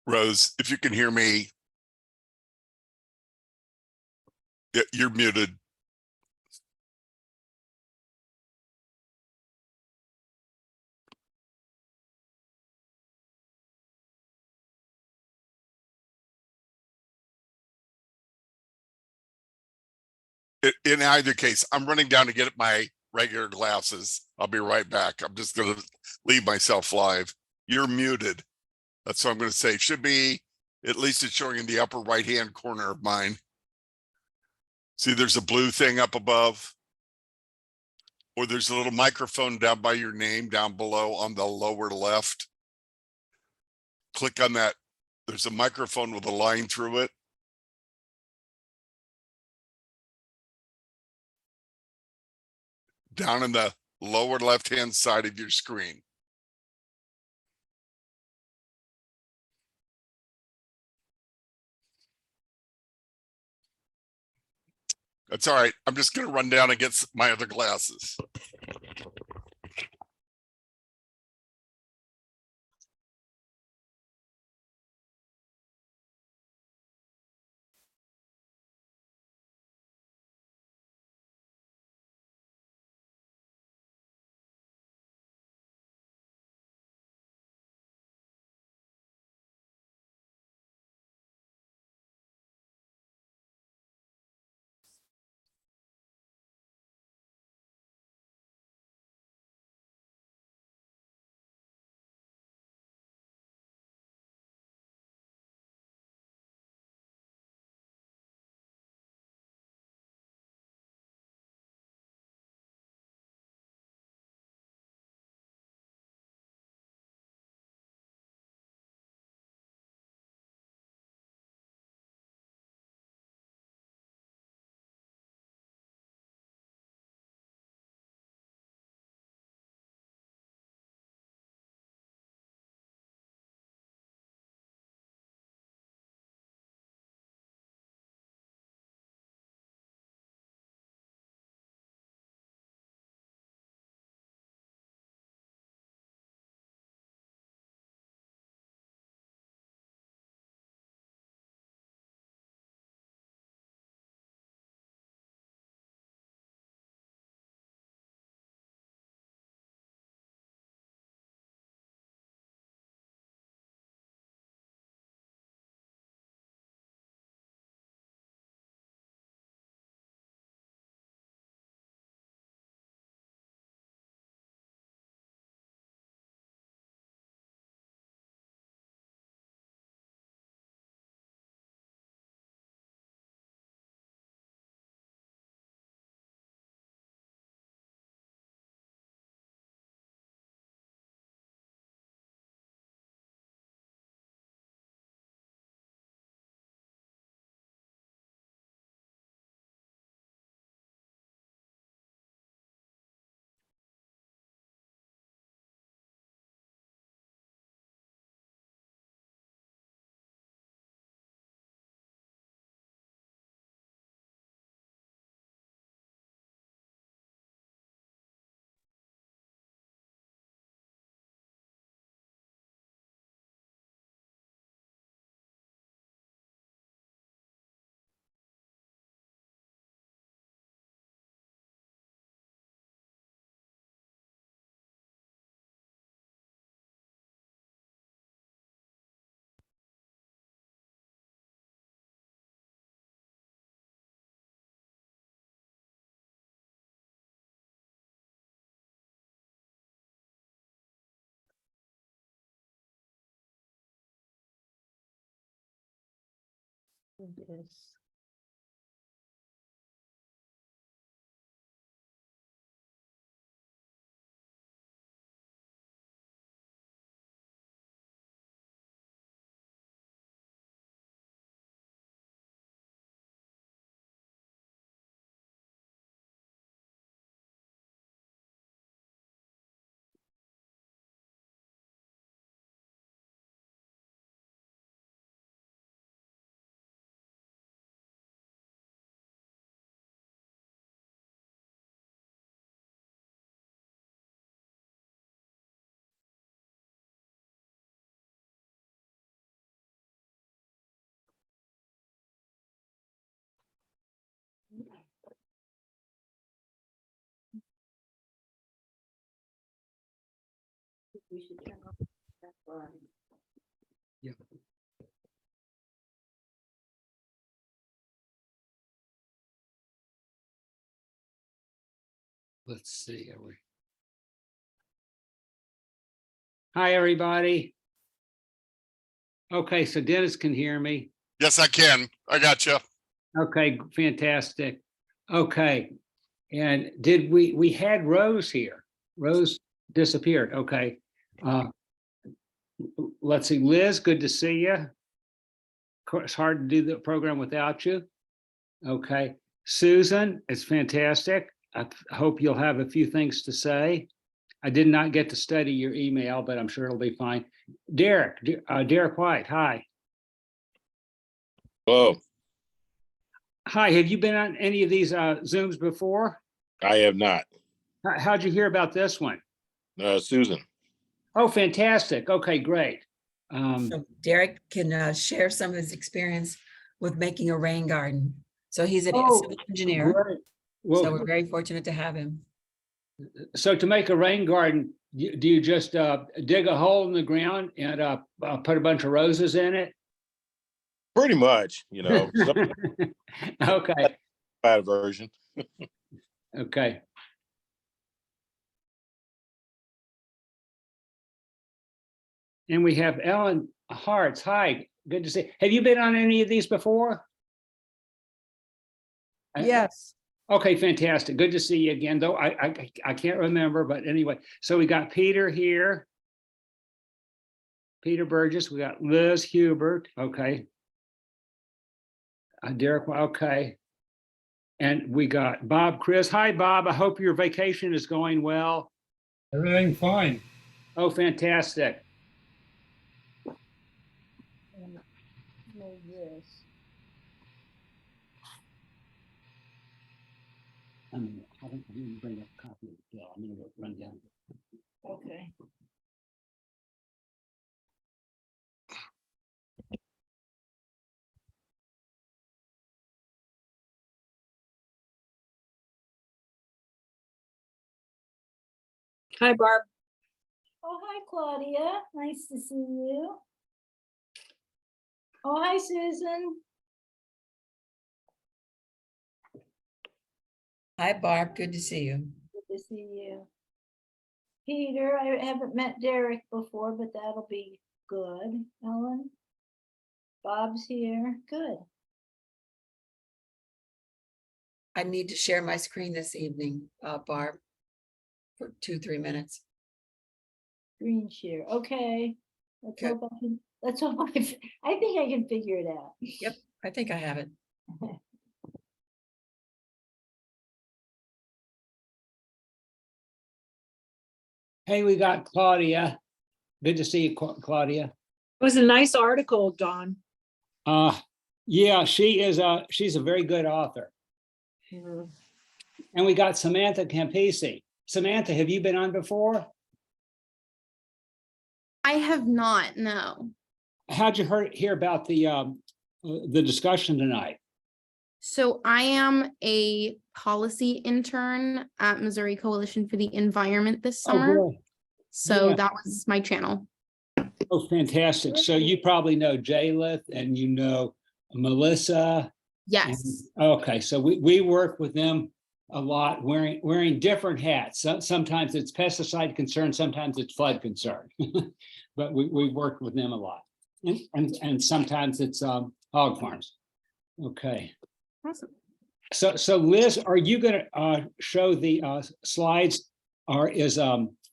Rose, if you can hear me, you're muted. In either case, I'm running down to get my regular glasses. I'll be right back. I'm just going to leave myself live. You're muted. That's what I'm going to say. Should be, at least it's showing in the upper right-hand corner of mine. See, there's a blue thing up above, or there's a little microphone down by your name down below on the lower left. Click on that. There's a microphone with a line through it. Down in the lower left-hand side of your screen. That's all right. I'm just going to run down and get my other glasses. Yes. We should turn off that line. Let's see. Hi, everybody. Okay, so Dennis can hear me. Yes, I can. I got you. Okay, fantastic. Okay, and did we had Rose here? Rose disappeared. Okay. Let's see, Liz, good to see you. Of course, it's hard to do the program without you. Okay, Susan, it's fantastic. I hope you'll have a few things to say. I did not get to study your email, but I'm sure it'll be fine. Derek, Derek White, hi. Hello, Hi, have you been on any of these Zooms before? I have not. How'd you hear about this one? Susan. Oh, fantastic. Okay, great. So Derek can share some of his experience with making a rain garden. So he's a Oh, civil engineer, great. so Well, we're very fortunate to have him. so to make a rain garden, do you just dig a hole in the ground and put a bunch of roses in it? Pretty much, some Okay, bad version. okay. And we have Ellen Hartz. Hi, good to see. Have you been on any of these before? Yes. Okay, fantastic. Good to see you again, though I can't remember, but anyway, so we got Peter here. Peter Burgess, we got Liz Hubert, okay. Derek, okay. And we got Bob Chris. Hi, Bob. I hope your vacation is going well. Everything fine. Oh, fantastic. And move this. I'm gonna bring up a copy of the bill. I'm gonna go run down. Okay. Hi, Barb. Oh, hi, Claudia. Nice to see you. Oh, hi, Susan. Hi, Barb. Good to see you. Good to see you. Peter, I haven't met Derek before, but that'll be good. Ellen? Bob's here. Good. I need to share my screen this evening, Barb, for 2-3 minutes. Green share. Okay. Let's Okay. hope I can, let's hope I think I can figure it out. Yep, I think I have it. Hey, we got Claudia. Good to see you, Claudia. It was a nice article, Dawn. Yeah, she's a very good author. And we got Samantha Campisi. Samantha, have you been on before? I have not, no. How'd you hear about the discussion tonight? So I am a policy intern at Missouri Coalition for the Environment this summer. Oh, good. So Yeah. that was my channel. Oh, fantastic. So you probably know Jalith and you know Melissa. Yes. Okay, so we work with them a lot, wearing different hats. Sometimes it's pesticide concern, sometimes it's flood concern. But we work with them a lot. And sometimes it's hog farms. Okay. Awesome. So Liz, are you gonna show the slides, or is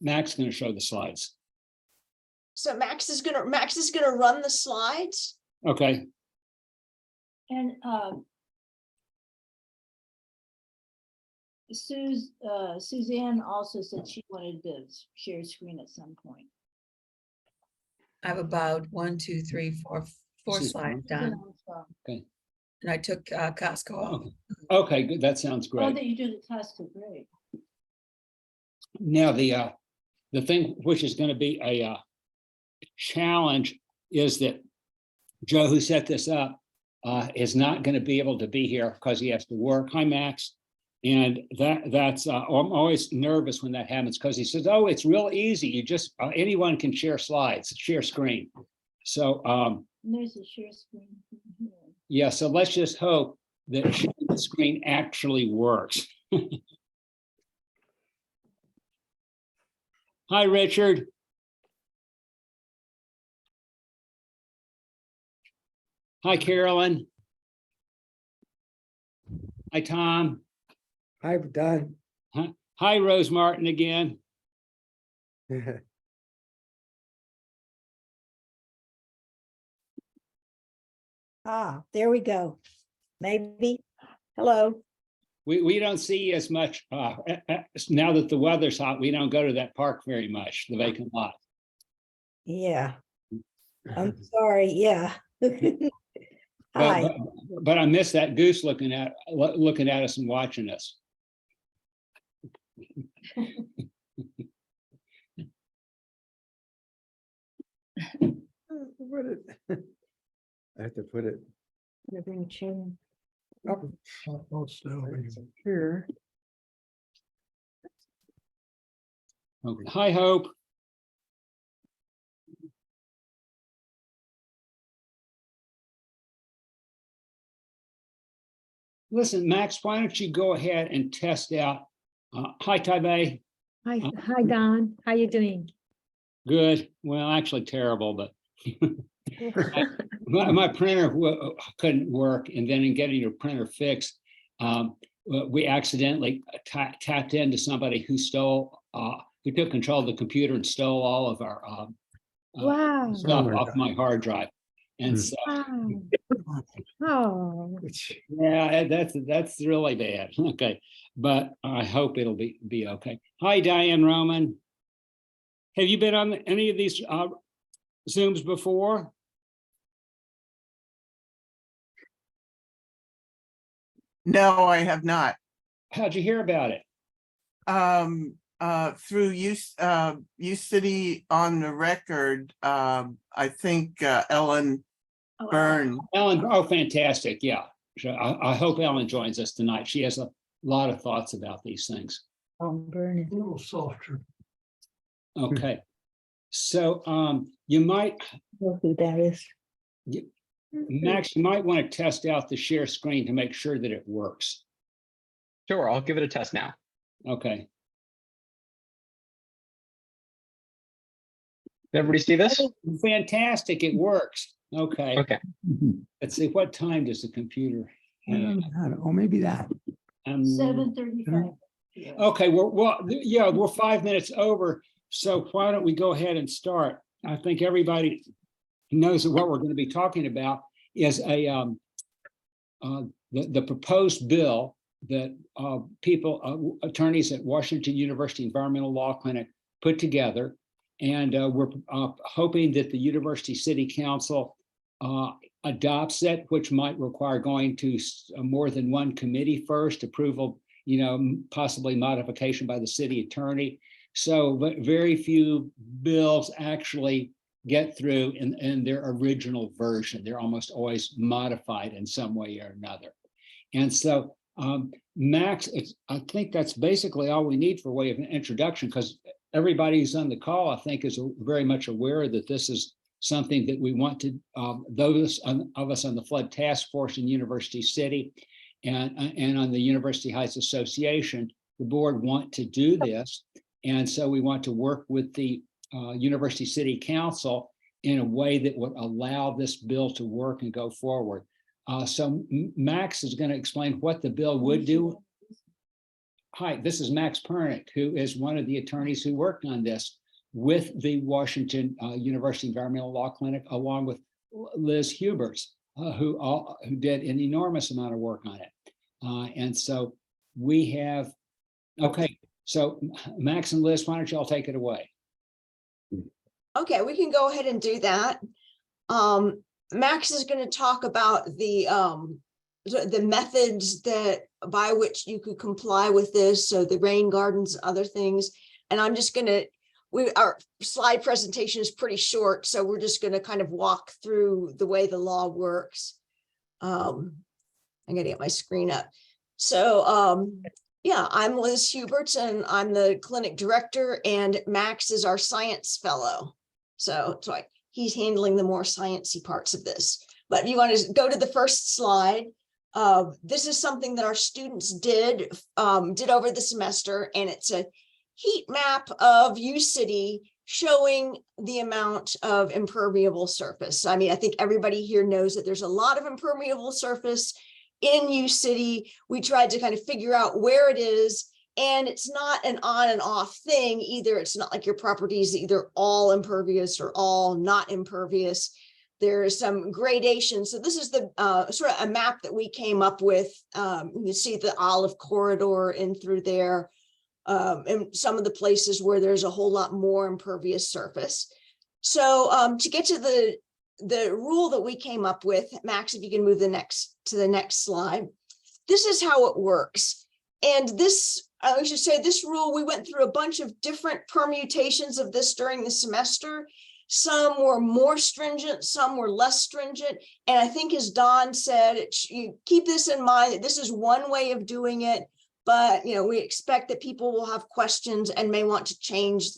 Max gonna show the slides? So Max is gonna run the slides. Okay, And Suzanne also said she wanted to share screen at some point. I have about 1, 2, 3, 4 slides done, and I took Costco off. okay, good. That sounds Oh, great. that you do the Costco, great. Now, the thing which is going to be a challenge is that Joe, who set this up, is not going to be able to be here because he has to work. Hi, Max. And that's I'm always nervous when that happens because he says, "Oh, it's real easy. You just anyone can share slides, share screen." So And there's a share screen. here. yeah, so let's just hope that sharing the screen actually works. Hi, Richard. Hi, Carolyn. Hi, Tom. I've done. Hi, Rose Martin again. Ah, there we go. Maybe. Hello. We don't see as much now that the weather's hot. We don't go to that park very much, the vacant lot. Yeah. I'm sorry. Yeah. Hi. But I miss that goose looking at us and watching us. Put it. I have to put it Bring chair. up. Here. Okay. Hi, Hope. Listen, Max, why don't you go ahead and test out? Hi, Taibei. Hi, Don. How you doing? Good. Well, actually terrible, but my printer couldn't work. And then in getting your printer fixed, we accidentally tapped into somebody who stole, who took control of the computer and stole all of our Wow. stuff Oh my off God. my hard drive. And so, Oh, yeah, that's really bad. Okay, but I hope it'll be okay. Hi, Diane Roman. Have you been on any of these Zooms before? No, I have not. How'd you hear about it? Through U City on the Record, I think Ellen Byrne. Ellen, oh, fantastic. Yeah. I hope Ellen joins us tonight. She has a lot of thoughts about these things. Burn A little softer. Okay. So you might, who that is. Max, you might want to test out the share screen to make sure that it works. Sure, I'll give it a test now. Okay. Everybody see this? Fantastic. It works. Okay. Okay. Let's see. What time does the computer have? Oh, maybe that. 7:35. Okay, we're 5 minutes over. So why don't we go ahead and start? I think everybody knows that what we're going to be talking about is the proposed bill that attorneys at Washington University Environmental Law Clinic put together. And we're hoping that the University City Council adopts it, which might require going to more than one committee first, approval, possibly modification by the city attorney. So very few bills actually get through in their original version. They're almost always modified in some way or another. And so Max, I think that's basically all we need for way of an introduction, because everybody who's on the call, I think, is very much aware that this is something that we want to, those of us on the Flood Task Force in University City and on the University Heights Association, the board want to do this. And so we want to work with the University City Council in a way that would allow this bill to work and go forward. So Max is going to explain what the bill would do. Hi, this is Max Pernick, who is one of the attorneys who worked on this with the Washington University Environmental Law Clinic, along with Liz Hubers, who did an enormous amount of work on it. And so we have, okay, so Max and Liz, why don't you all take it away? Okay, we can go ahead and do that. Max is going to talk about the methods that by which you could comply with this, so the rain gardens, other things. And I'm just going to, our slide presentation is pretty short, so we're just going to kind of walk through the way the law works. I'm going to get my screen up. So Yeah, I'm Liz Hubert and I'm the clinic director, and Max is our science fellow. So like he's handling the more sciencey parts of this. But if you want to go to the first slide, this is something that our students did over the semester, and it's a heat map of U-City showing the amount of impermeable surface. I mean, I think everybody here knows that there's a lot of impermeable surface in U-City. We tried to kind of figure out where it is, and it's not an on and off thing either. It's not like your property is either all impervious or all not impervious. There's some gradation. So this is the sort of a map that we came up with. You see the olive corridor in through there, and some of the places where there's a whole lot more impervious surface. So to get to the rule that we came up with, Max, if you can move to the next slide, this is how it works. And this, I should say, this rule, we went through a bunch of different permutations of this during the semester. Some were more stringent, some were less stringent. And I think, as Don said, you keep this in mind that this is one way of doing it, but we expect that people will have questions and may want to change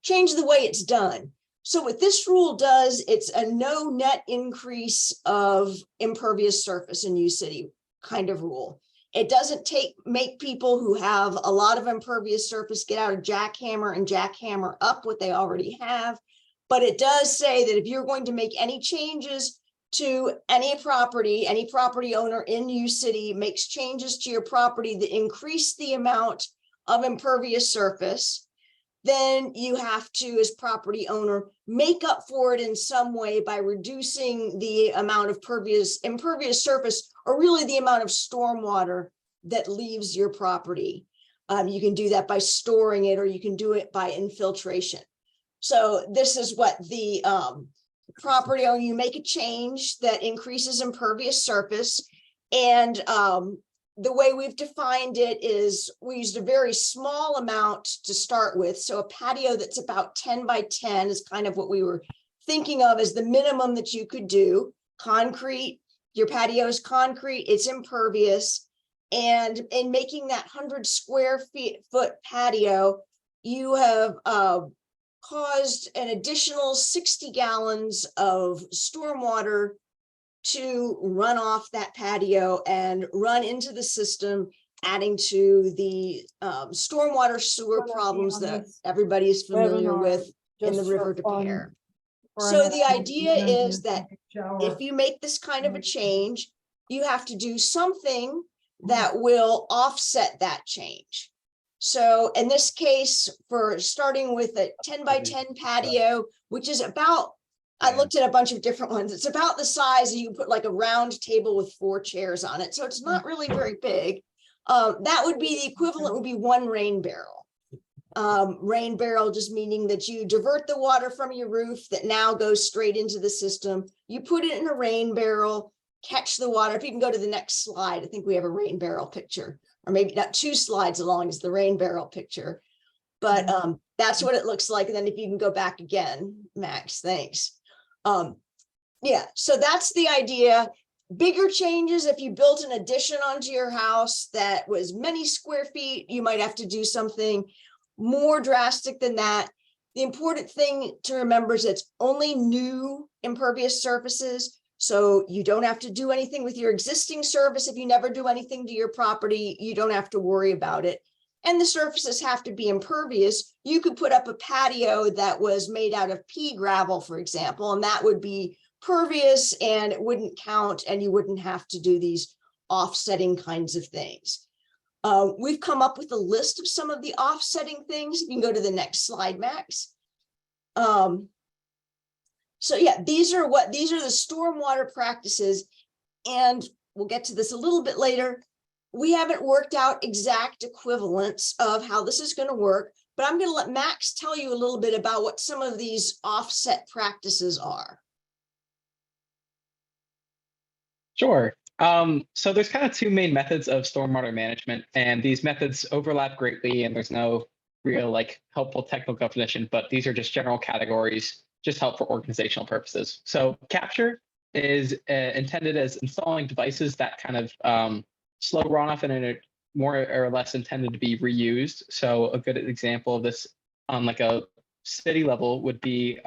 the way it's done. So what this rule does, it's a no net increase of impervious surface in U-City kind of rule. It doesn't make people who have a lot of impervious surface get out a jackhammer and jackhammer up what they already have. But it does say that if you're going to make any changes to any property owner in U-City makes changes to your property that increase the amount of impervious surface, then you have to, as property owner, make up for it in some way by reducing the amount of impervious surface, or really the amount of stormwater that leaves your property. You can do that by storing it, or you can do it by infiltration. So this is what the property owner, you make a change that increases impervious surface, and the way we've defined it is we used a very small amount to start with. So a patio that's about 10 by 10 is kind of what we were thinking of as the minimum that you could do. Concrete, your patio is concrete, it's impervious. And in making that 100 square foot patio, you have caused an additional 60 gallons of stormwater to run off that patio and run into the system, adding to the stormwater sewer problems that everybody is familiar with in the river de Pere. So the idea is that if you make this kind of a change, you have to do something that will offset that change. So in this case, for starting with a 10 by 10 patio, which is about, I looked at a bunch of different ones. It's about the size you put like a round table with 4 chairs on it. So it's not really very big. That would be the equivalent, would be 1 rain barrel. Rain barrel just meaning that you divert the water from your roof that now goes straight into the system. You put it in a rain barrel, catch the water. If you can go to the next slide, I think we have a rain barrel picture, or maybe not 2 slides along is the rain barrel picture. But that's what it looks like. And then if you can go back again, Max, thanks. Yeah, so that's the idea. Bigger changes, if you built an addition onto your house that was many square feet, you might have to do something more drastic than that. The important thing to remember is it's only new impervious surfaces. So you don't have to do anything with your existing surface. If you never do anything to your property, you don't have to worry about it. And the surfaces have to be impervious. You could put up a patio that was made out of pea gravel, for example, and that would be pervious and it wouldn't count, and you wouldn't have to do these offsetting kinds of things. We've come up with a list of some of the offsetting things. You can go to the next slide, Max. So yeah, these are the stormwater practices, and we'll get to this a little bit later. We haven't worked out exact equivalents of how this is going to work, but I'm going to let Max tell you a little bit about what some of these offset practices are. Sure. So there's kind of 2 main methods of stormwater management, and these methods overlap greatly, and there's no real helpful technical definition, but these are just general categories, just help for organizational purposes. So capture is intended as installing devices that kind of slow runoff in an more or less intended to be reused. So a good example of this on like a city level would be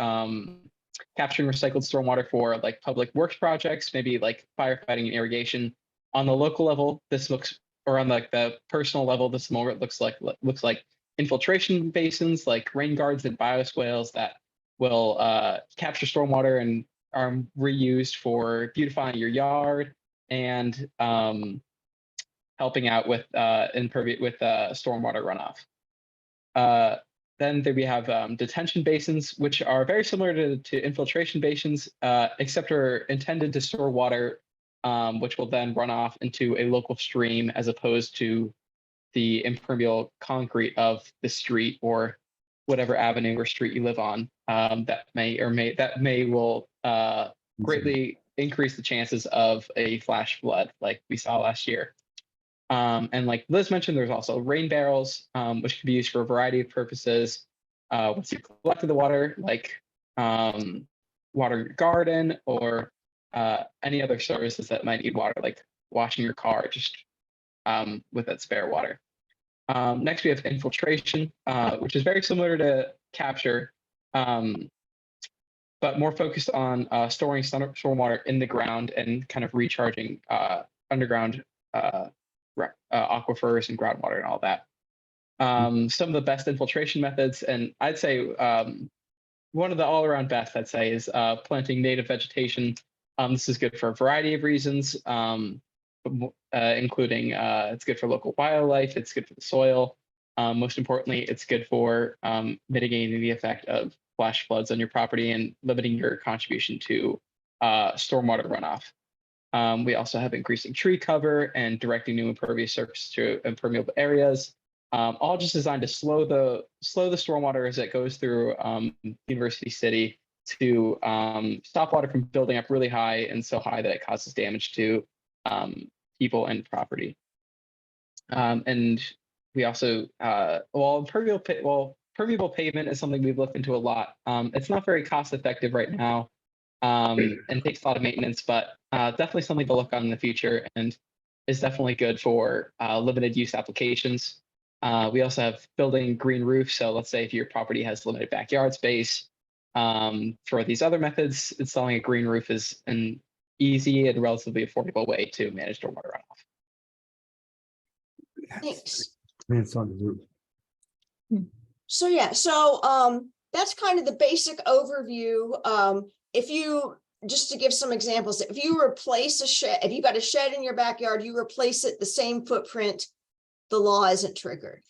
capturing recycled stormwater for like public works projects, maybe like firefighting and irrigation. On the local level, this looks, or on like the personal level, this more looks like infiltration basins, like rain guards and bioswales that will capture stormwater and are reused for beautifying your yard and helping out with stormwater runoff. Then there we have detention basins, which are very similar to infiltration basins, except are intended to store water, which will then run off into a local stream as opposed to the impermeable concrete of the street or whatever avenue or street you live on. That will greatly increase the chances of a flash flood like we saw last year. And like Liz mentioned, there's also rain barrels, which can be used for a variety of purposes. Once you've collected the water, like watering your garden or any other services that might need water, like washing your car, just with that spare water. Next, we have infiltration, which is very similar to capture, but more focused on storing stormwater in the ground and kind of recharging underground aquifers and groundwater and all that. Some of the best infiltration methods, and I'd say one of the all-around best, I'd say, is planting native vegetation. This is good for a variety of reasons, including it's good for local wildlife, it's good for the soil. Most importantly, it's good for mitigating the effect of flash floods on your property and limiting your contribution to stormwater runoff. We also have increasing tree cover and directing new impervious surface to impermeable areas, all just designed to slow the stormwater as it goes through University City to stop water from building up really high and so high that it causes damage to people and property. And we also, permeable pavement is something we've looked into a lot. It's not very cost effective right now and takes a lot of maintenance, but definitely something to look on in the future and is definitely good for limited use applications. We also have building green roofs. So let's say if your property has limited backyard space, for these other methods, installing a green roof is an easy and relatively affordable way to manage stormwater runoff. Thanks. Plants on the roof. So yeah, that's kind of the basic overview. If you, just to give some examples, if you replace a shed, if you got a shed in your backyard, you replace it the same footprint, the law isn't triggered.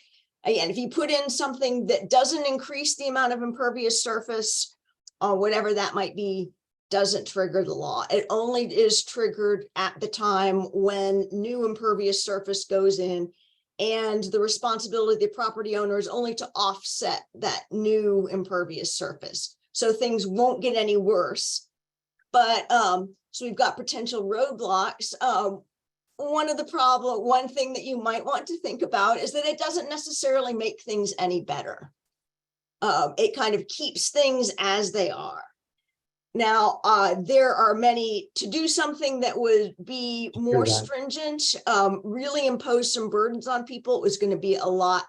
Again, if you put in something that doesn't increase the amount of impervious surface or whatever that might be, doesn't trigger the law. It only is triggered at the time when new impervious surface goes in, and the responsibility of the property owner is only to offset that new impervious surface. So things won't get any worse. But so we've got potential roadblocks. One thing that you might want to think about is that it doesn't necessarily make things any better. It kind of keeps things as they are. Now, there are many to do something that would be more stringent, really impose some burdens on people. It was going to be a lot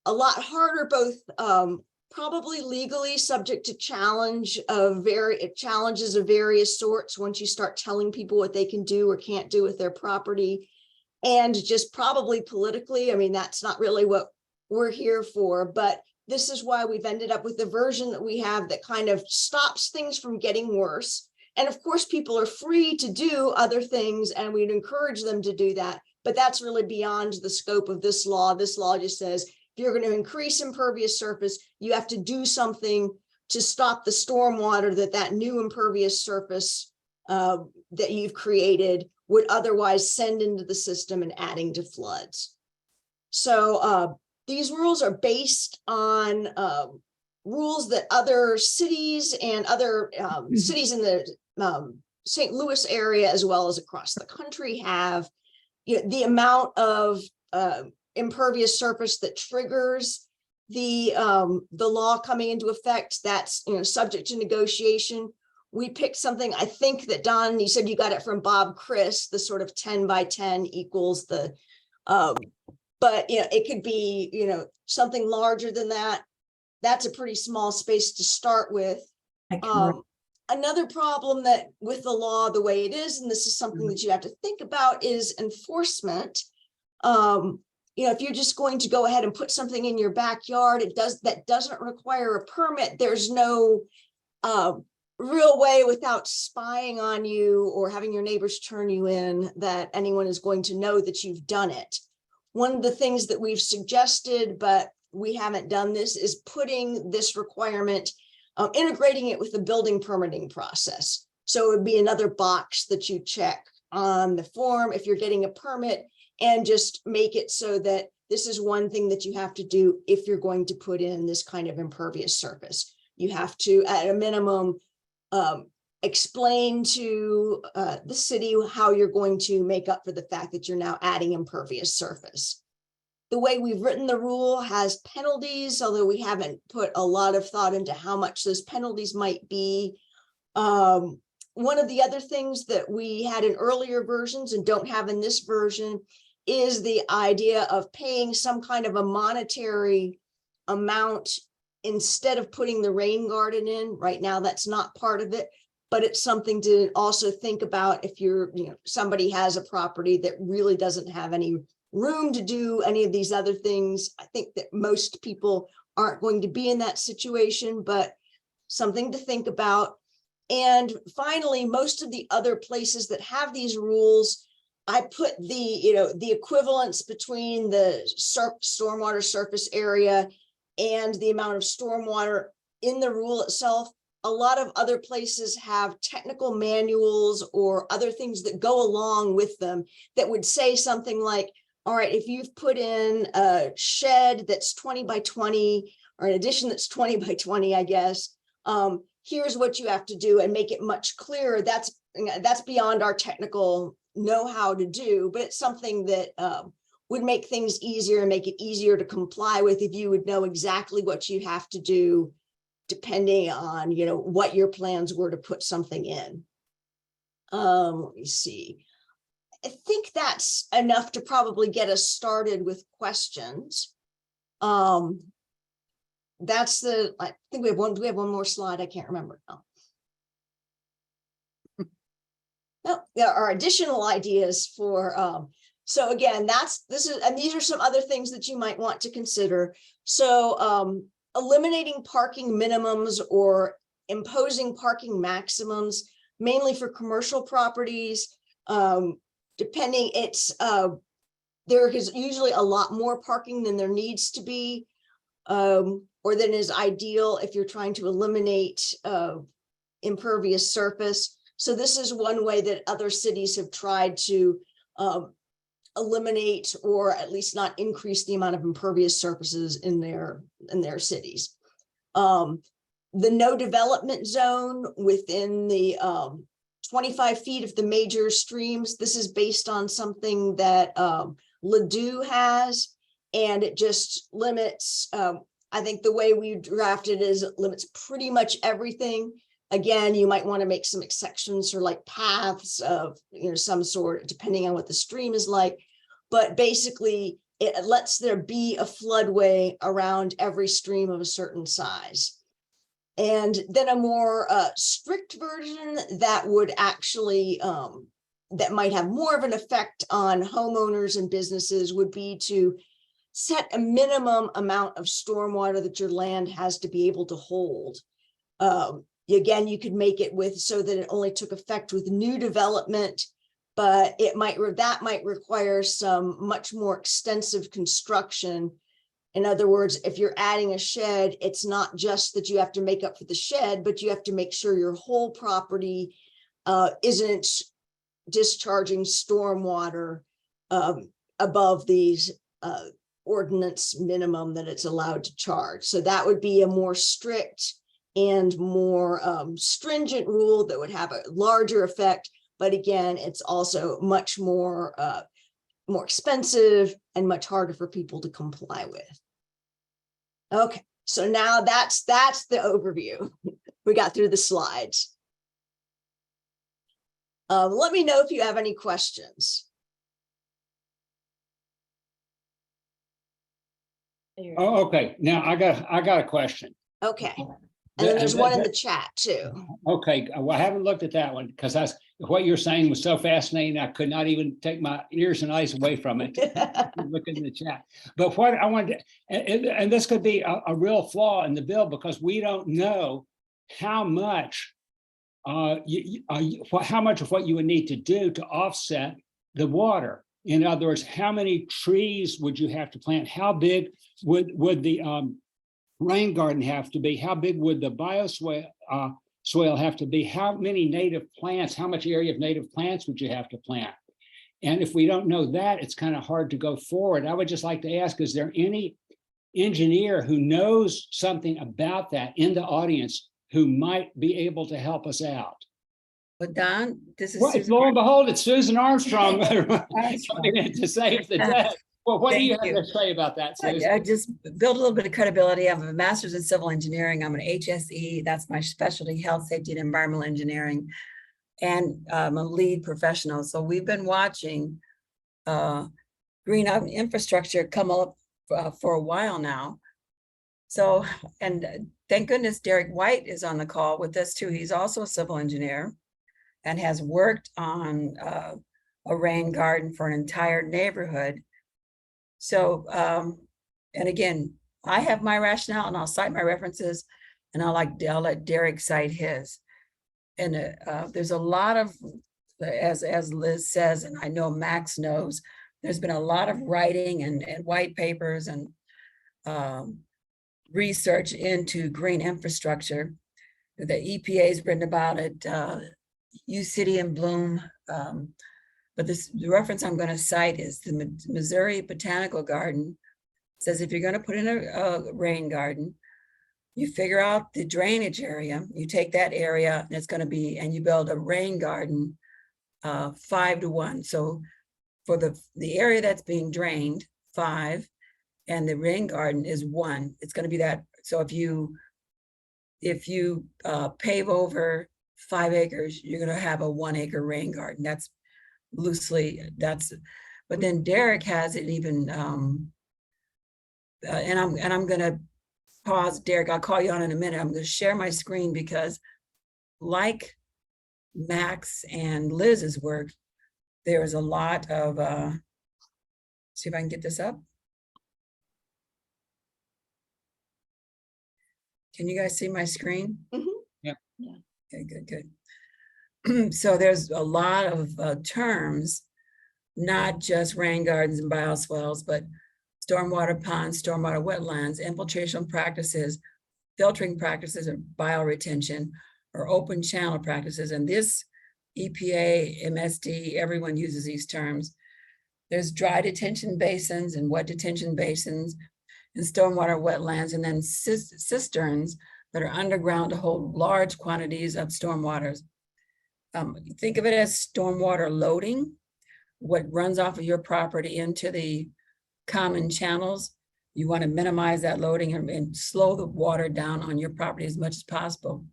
harder, both probably legally subject to challenges of various sorts once you start telling people what they can do or can't do with their property, and just probably politically. I mean, that's not really what we're here for, but this is why we've ended up with the version that we have that kind of stops things from getting worse. And of course, people are free to do other things and we'd encourage them to do that, but that's really beyond the scope of this law. This law just says, if you're going to increase impervious surface, you have to do something to stop the stormwater that new impervious surface that you've created would otherwise send into the system and adding to floods. So these rules are based on rules that other cities and other cities in the St. Louis area, as well as across the country, have. The amount of impervious surface that triggers the law coming into effect, that's subject to negotiation. We picked something, I think that Don, you said you got it from Bob Chris, the sort of 10 by 10 equals the But, you know, it could be, you know, something larger than that. That's a pretty small space to start with. Another problem that with the law, the way it is, and this is something that you have to think about, is enforcement. You know, if you're just going to go ahead and put something in your backyard, that doesn't require a permit. There's no real way without spying on you or having your neighbors turn you in that anyone is going to know that you've done it. One of the things that we've suggested, but we haven't done this, is putting this requirement, integrating it with the building permitting process. So it would be another box that you check on the form if you're getting a permit, and just make it so that this is one thing that you have to do if you're going to put in this kind of impervious surface. You have to, at a minimum, explain to the city how you're going to make up for the fact that you're now adding impervious surface. The way we've written the rule has penalties, although we haven't put a lot of thought into how much those penalties might be. One of the other things that we had in earlier versions and don't have in this version is the idea of paying some kind of a monetary amount instead of putting the rain garden in. Right now, that's not part of it, but it's something to also think about if you're, you know, somebody has a property that really doesn't have any room to do any of these other things. I think that most people aren't going to be in that situation, but something to think about. And finally, most of the other places that have these rules, I put the, you know, the equivalence between the stormwater surface area and the amount of stormwater in the rule itself. A lot of other places have technical manuals or other things that go along with them that would say something like, all right, if you've put in a shed that's 20 by 20 or an addition that's 20 by 20, I guess, here's what you have to do, and make it much clearer. That's beyond our technical know-how to do, but it's something that would make things easier and make it easier to comply with if you would know exactly what you have to do, depending on, you know, what your plans were to put something in. Let me see. I think that's enough to probably get us started with questions. That's the, I think we have one, do we have one more slide? I can't remember now. No, there are additional ideas for, so again, these are some other things that you might want to consider. So eliminating parking minimums or imposing parking maximums, mainly for commercial properties. Depending, there is usually a lot more parking than there needs to be, or than is ideal if you're trying to eliminate impervious surface. So this is one way that other cities have tried to eliminate or at least not increase the amount of impervious surfaces in their cities. The no development zone within the 25 feet of the major streams. This is based on something that Ladue has, and it just limits, I think the way we drafted is it limits pretty much everything. Again, you might want to make some exceptions for like paths of, you know, some sort, depending on what the stream is like. But basically, it lets there be a floodway around every stream of a certain size. And then a more strict version that would actually, that might have more of an effect on homeowners and businesses would be to set a minimum amount of stormwater that your land has to be able to hold. Again, you could make it so that it only took effect with new development, but that might require some much more extensive construction. In other words, if you're adding a shed, it's not just that you have to make up for the shed, but you have to make sure your whole property isn't discharging stormwater above these ordinance minimum that it's allowed to charge. So that would be a more strict and more stringent rule that would have a larger effect. But again, it's also much more expensive and much harder for people to comply with. Okay, so now that's the overview. We got through the slides. Let me know if you have any questions. Oh, okay. Now I got a question. Okay. And then there's one in the chat too. Okay, well, I haven't looked at that one because what you're saying was so fascinating. I could not even take my ears and eyes away from it. Look in the chat. But what I wanted, and this could be a real flaw in the bill because we don't know how much, how much of what you would need to do to offset the water. In other words, how many trees would you have to plant? How big would the rain garden have to be? How big would the bioswale soil have to be? How many native plants, how much area of native plants would you have to plant? And if we don't know that, it's kind of hard to go forward. I would just like to ask, is there any engineer who knows something about that in the audience who might be able to help us out? But Don, this is. Well, Susan lo and behold, it's Susan Armstrong Armstrong. coming in to save the day. Well, what do you Thank have you. to say about that, Susan? I just build a little bit of credibility. I have a master's in civil engineering. I'm an HSE. That's my specialty, health, safety, and environmental engineering. And I'm a lead professional. So we've been watching green infrastructure come up for a while now. So, and thank goodness Derek White is on the call with us too. He's also a civil engineer and has worked on a rain garden for an entire neighborhood. So, and again, I have my rationale and I'll cite my references and I'll let Derek cite his. And there's a lot of, as Liz says, and I know Max knows, there's been a lot of writing and white papers and research into green infrastructure. The EPA's written about it, U City and Bloom. But the reference I'm going to cite is the Missouri Botanical Garden. It says if you're going to put in a rain garden, you figure out the drainage area, you take that area and it's going to be, and you build a rain garden 5 to 1. So for the area that's being drained, 5, and the rain garden is 1. It's going to be that. So if you pave over 5 acres, you're going to have a 1 acre rain garden. That's loosely, but then Derek has it even, and I'm going to pause, Derek, I'll call you on in a minute. I'm going to share my screen because like Max and Liz's work, there is a lot of, see if I can get this up. Can you guys see my screen? Mhm. Yeah. Okay, good. So there's a lot of terms, not just rain gardens and bioswales, but stormwater ponds, stormwater wetlands, infiltration practices, filtering practices, or bioretention, or open channel practices. And this EPA, MSD, everyone uses these terms. There's dry detention basins and wet detention basins and stormwater wetlands, and then cisterns that are underground to hold large quantities of stormwaters. Think of it as stormwater loading, what runs off of your property into the common channels. You want to minimize that loading and slow the water down on your property as much as possible.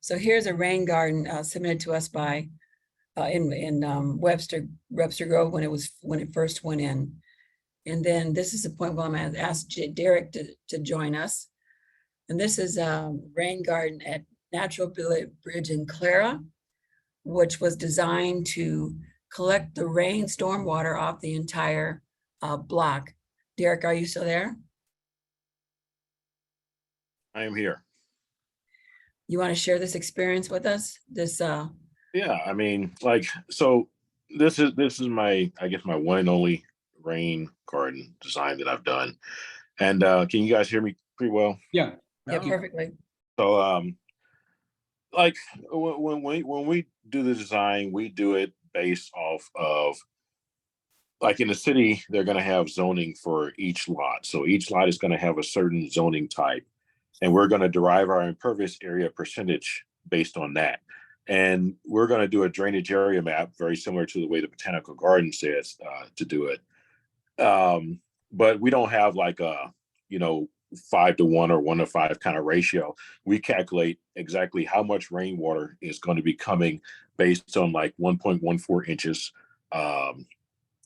So here's a rain garden submitted to us by in Webster Grove when it first went in. And then this is the point where I'm going to ask Derek to join us. And this is a rain garden at Natural Bridge in Clara, which was designed to collect the rain stormwater off the entire block. Derek, are you still there? I am here. You want to share this experience with us? Yeah, I mean, like, so this is my, I guess, my one and only rain garden design that I've done. And can you guys hear me pretty well? Yeah. Yeah, perfectly. So like when we do the design, we do it based off of, like, in the city, they're going to have zoning for each lot. So each lot is going to have a certain zoning type, and we're going to derive our impervious area percentage based on that. And we're going to do a drainage area map, very similar to the way the Botanical Garden says to do it. But we don't have like a, 5 to 1 or 1 to 5 kind of ratio. We calculate exactly how much rainwater is going to be coming based on like 1.14 inches,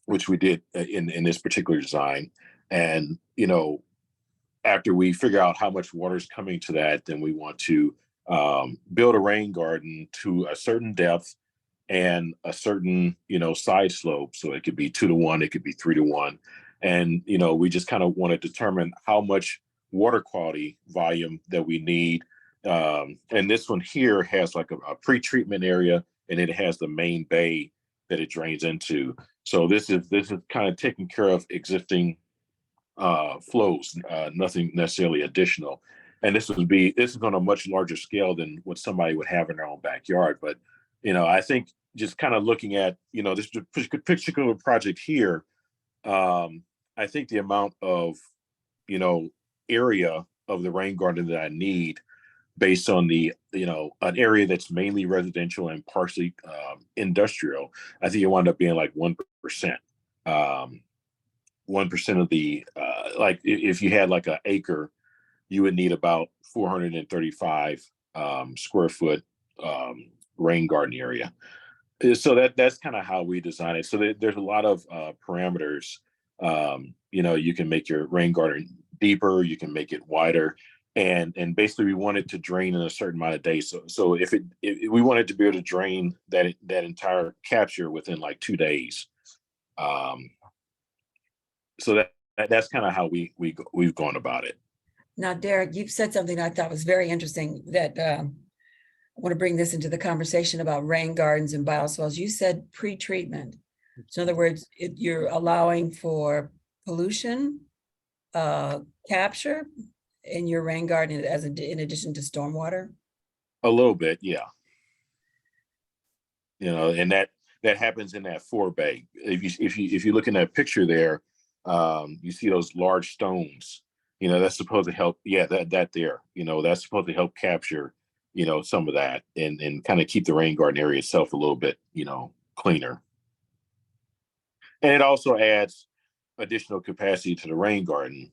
which we did in this particular design. And, you know, after we figure out how much water is coming to that, then we want to build a rain garden to a certain depth and a certain, you know, side slope. So it could be 2-to-1, it could be 3-to-1. And, you know, we just kind of want to determine how much water quality volume that we need. And this one here has like a pre-treatment area, and it has the main bay that it drains into. So this is kind of taking care of existing flows, nothing necessarily additional. And this is on a much larger scale than what somebody would have in their own backyard. But, you know, I think just kind of looking at, you know, this particular project here, I think the amount of, you know, area of the rain garden that I need based on the, you know, an area that's mainly residential and partially industrial, I think it wound up being like 1%. 1% of the, like if you had like an acre, you would need about 435 square foot rain garden area. So that's kind of how we design it. So there's a lot of parameters. You know, you can make your rain garden deeper, you can make it wider, and basically we want it to drain in a certain amount of days. So if we wanted to be able to drain that entire capture within like 2 days. So that's kind of how we've gone about it. Now, Derek, you've said something I thought was very interesting that I want to bring this into the conversation about rain gardens and bioswales. You said pre-treatment. So in other words, you're allowing for pollution capture in your rain garden in addition to stormwater? A little bit, yeah. You know, and that happens in that 4 bay. If you look in that picture there, you see those large stones. You know, that's supposed to help. Yeah, that there. You know, that's supposed to help capture, you know, some of that and kind of keep the rain garden area itself a little bit, you know, cleaner. And it also adds additional capacity to the rain garden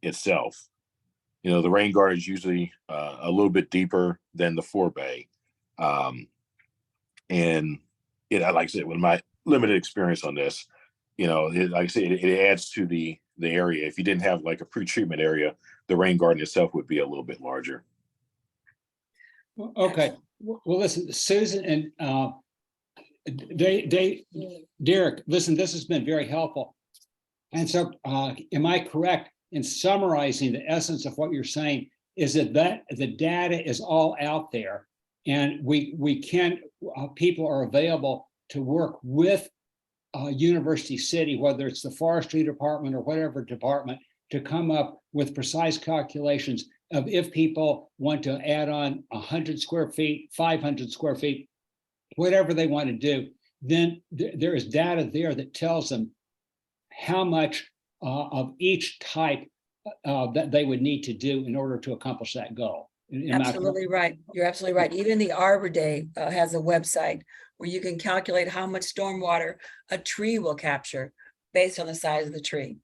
itself. You know, the rain garden is usually a little bit deeper than the 4 bay. And like I said, with my limited experience on this, you know, like I said, it adds to the area. If you didn't have like a pre-treatment area, the rain garden itself would be a little bit larger. Okay, well, listen, Susan and Derek, listen, this has been very helpful. And so am I correct in summarizing the essence of what you're saying is that the data is all out there and we can, people are available to work with University City, whether it's the forestry department or whatever department, to come up with precise calculations of if people want to add on 100 square feet, 500 square feet, whatever they want to do, then there is data there that tells them how much of each type that they would need to do in order to accomplish that goal. Absolutely right. You're absolutely right. Even the Arbor Day has a website where you can calculate how much stormwater a tree will capture based on the size of the tree.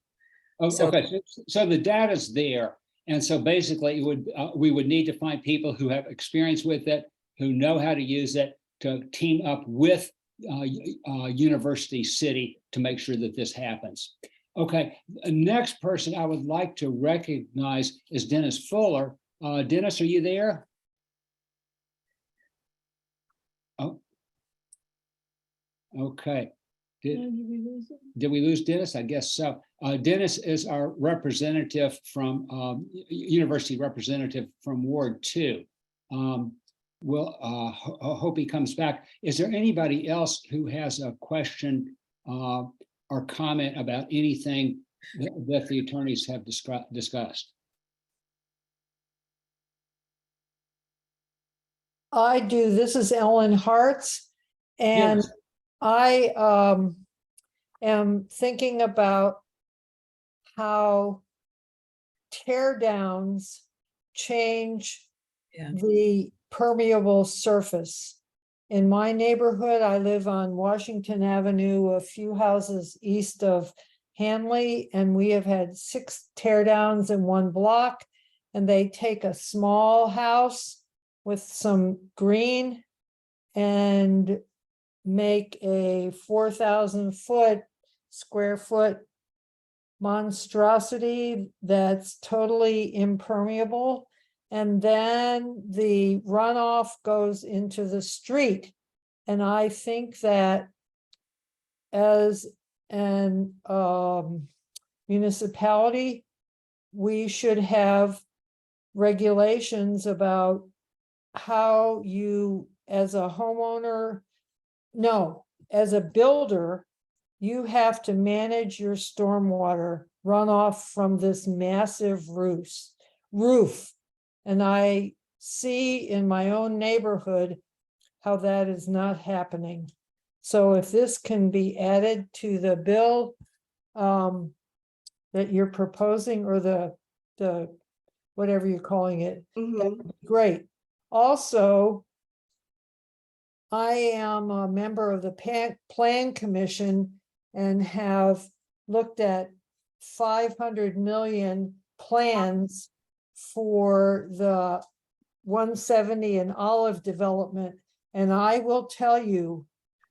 Okay, so the data's there. And so basically it would we would need to find people who have experience with it, who know how to use it, to team up with University City to make sure that this happens. Okay, the next person I would like to recognize is Dennis Fuller. Dennis, are you there? Oh, okay. Did we lose Dennis? I guess so. Dennis is our representative from University representative from Ward 2. We'll hope he comes back. Is there anybody else who has a question or comment about anything that the attorneys have discussed? I do. This is Ellen Hartz, and Yes. I am thinking about how tear downs change the permeable surface. In my neighborhood, I live on Washington Avenue, a few houses east of Hanley, and we have had 6 tear downs in one block, and they take a small house with some green and make a 4,000 square foot monstrosity that's totally impermeable. And then the runoff goes into the street. And I think that as an municipality, we should have regulations about how you, as a homeowner, no, as a builder, you have to manage your stormwater runoff from this massive roof. And I see in my own neighborhood how that is not happening. So if this can be added to the bill that you're proposing, or the whatever you're calling it, that would be great. Also, I am a member of the Plan Commission and have looked at 500 million plans for the 170 and Olive development. And I will tell you,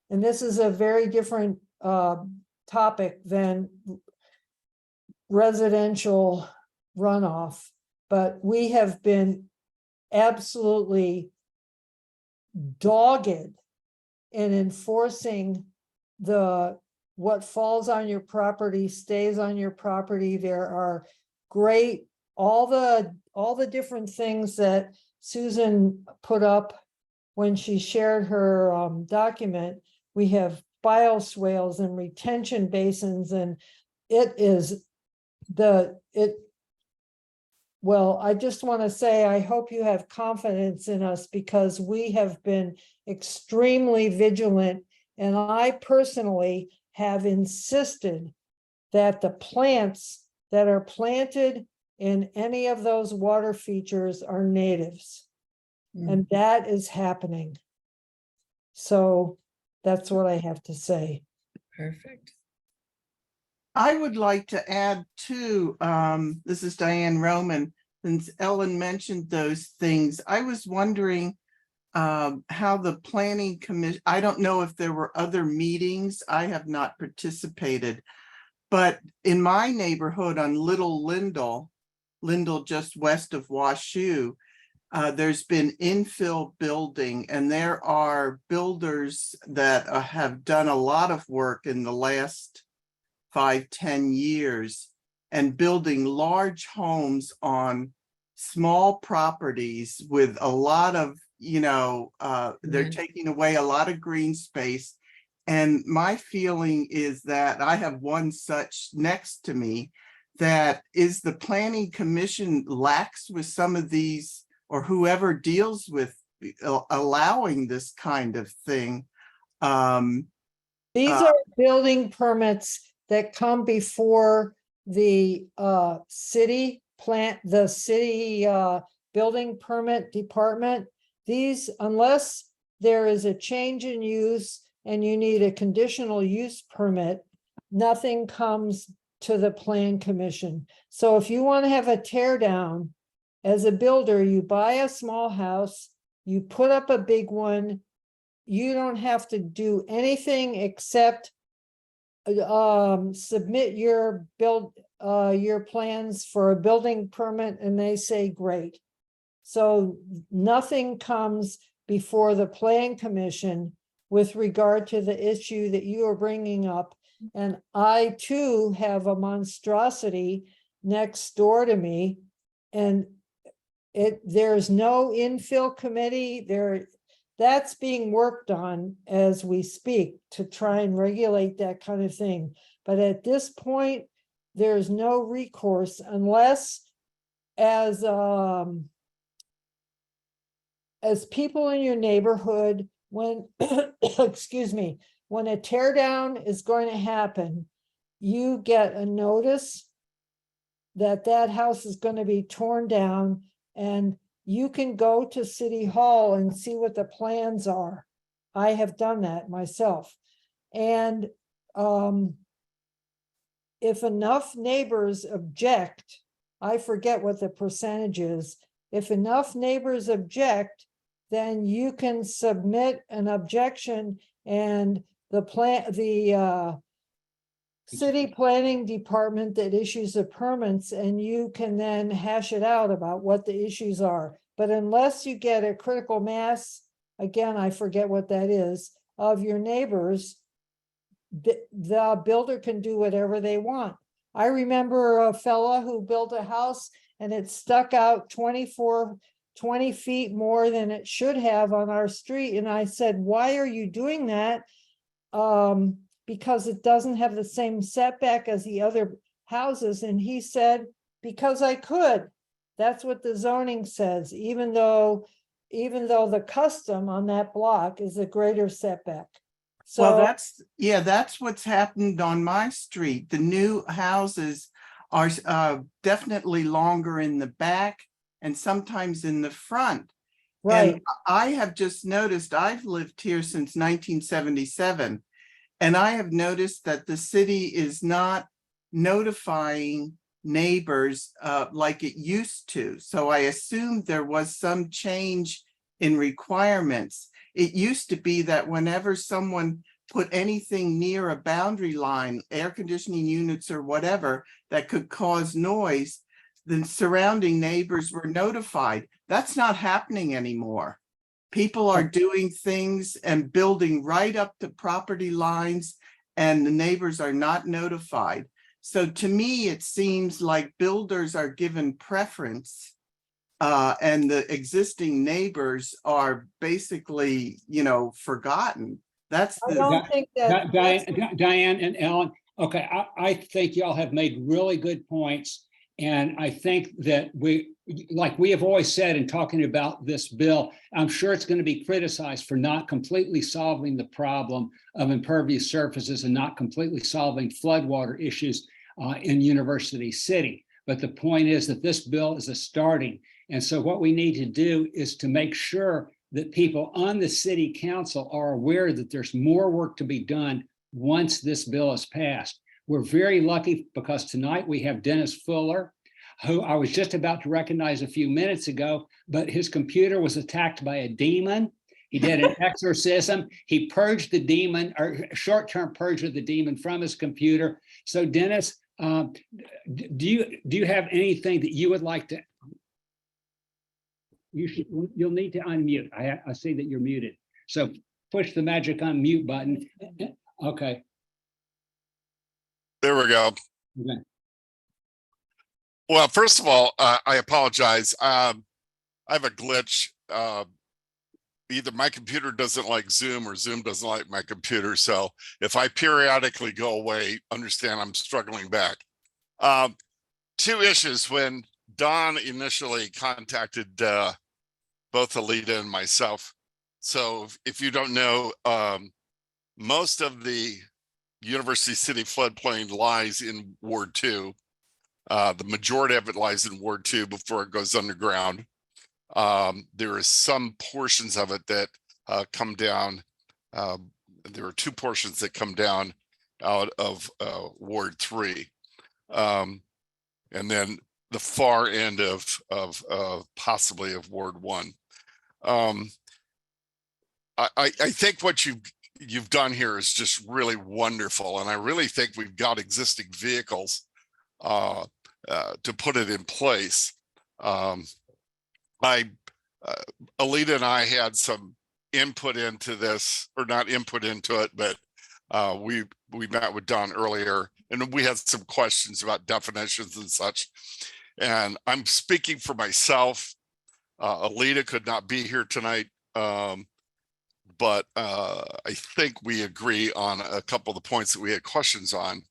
and this is a very different topic than residential runoff, but we have been absolutely dogged in enforcing what falls on your property stays on your property. There are great, all the different things that Susan put up when she shared her document. We have bioswales and retention basins, and well, I just want to say, I hope you have confidence in us, because we have been extremely vigilant. And I personally have insisted that the plants that are planted in any of those water features are natives. And that is happening. So that's what I have to say. Perfect. I would like to add too, this is Diane Roman, since Ellen mentioned those things. I was wondering how the planning commission, I don't know if there were other meetings, I have not participated, but in my neighborhood on Little Lindell just west of Washoe, there's been infill building, and there are builders that have done a lot of work in the last 5-10 years and building large homes on small properties with a lot of, they're taking away a lot of green space. And my feeling is that I have one such next to me, that is the planning commission lax with some of these, or whoever deals with allowing this kind of thing. These are building permits that come before the city building permit department. These, unless there is a change in use and you need a conditional use permit, nothing comes to the plan commission. So if you want to have a tear down as a builder, you buy a small house, you put up a big one, you don't have to do anything except submit your plans for a building permit, and they say great. So nothing comes before the plan commission with regard to the issue that you are bringing up. And I too have a monstrosity next door to me, and there's no infill committee there. That's being worked on as we speak to try and regulate that kind of thing. But at this point, there's no recourse unless as people in your neighborhood, when, excuse me, when a tear down is going to happen, you get a notice that that house is going to be torn down, and you can go to City Hall and see what the plans are. I have done that myself. And if enough neighbors object, I forget what the percentage is. If enough neighbors object, then you can submit an objection, and the city planning department that issues the permits, and you can then hash it out about what the issues are. But unless you get a critical mass, again, I forget what that is, of your neighbors, the builder can do whatever they want. I remember a fella who built a house and it stuck out 20 feet more than it should have on our street. And I said, why are you doing that? Because it doesn't have the same setback as the other houses. And he said, because I could. That's what the zoning says, even though the custom on that block is a greater setback. Well, So that's what's happened on my street. The new houses are definitely longer in the back and sometimes in the front. right. And I have just noticed, I've lived here since 1977, and I have noticed that the city is not notifying neighbors like it used to. So I assumed there was some change in requirements. It used to be that whenever someone put anything near a boundary line, air conditioning units or whatever, that could cause noise, the surrounding neighbors were notified. That's not happening anymore. People are doing things and building right up to property lines, and the neighbors are not notified. So to me, it seems like builders are given preference, and the existing neighbors are basically, forgotten. That's I the, don't think that. Diane and Ellen, okay, I think y'all have made really good points. And I think that like we have always said in talking about this bill, I'm sure it's going to be criticized for not completely solving the problem of impervious surfaces and not completely solving floodwater issues in University City. But the point is that this bill is a starting. And so what we need to do is to make sure that people on the city council are aware that there's more work to be done once this bill is passed. We're very lucky because tonight we have Dennis Fuller, who I was just about to recognize a few minutes ago, but his computer was attacked by a demon. He did an exorcism. He purged the demon, or short-term purge of the demon from his computer. So Dennis, do you have anything that you would like to? You'll need to unmute. I see that you're muted. So push the magic unmute button. Okay. There we go. Okay. Well, first of all, I apologize. I have a glitch. Either my computer doesn't like Zoom or Zoom doesn't like my computer. So if I periodically go away, understand I'm struggling back. Two issues. When Don initially contacted both Alita and myself. So if you don't know, most of the University City floodplain lies in Ward 2. The majority of it lies in Ward 2 before it goes underground. There is some portions of it that come down. There are two portions that come down out of Ward 3. And then the far end of possibly of Ward 1. I think what you've done here is just really wonderful, and I really think we've got existing vehicles to put it in place. Alita and I had some input into this, or not input into it, but we met with Don earlier, and we had some questions about definitions and such. And I'm speaking for myself. Alita could not be here tonight, but I think we agree on a couple of the points that we had questions on.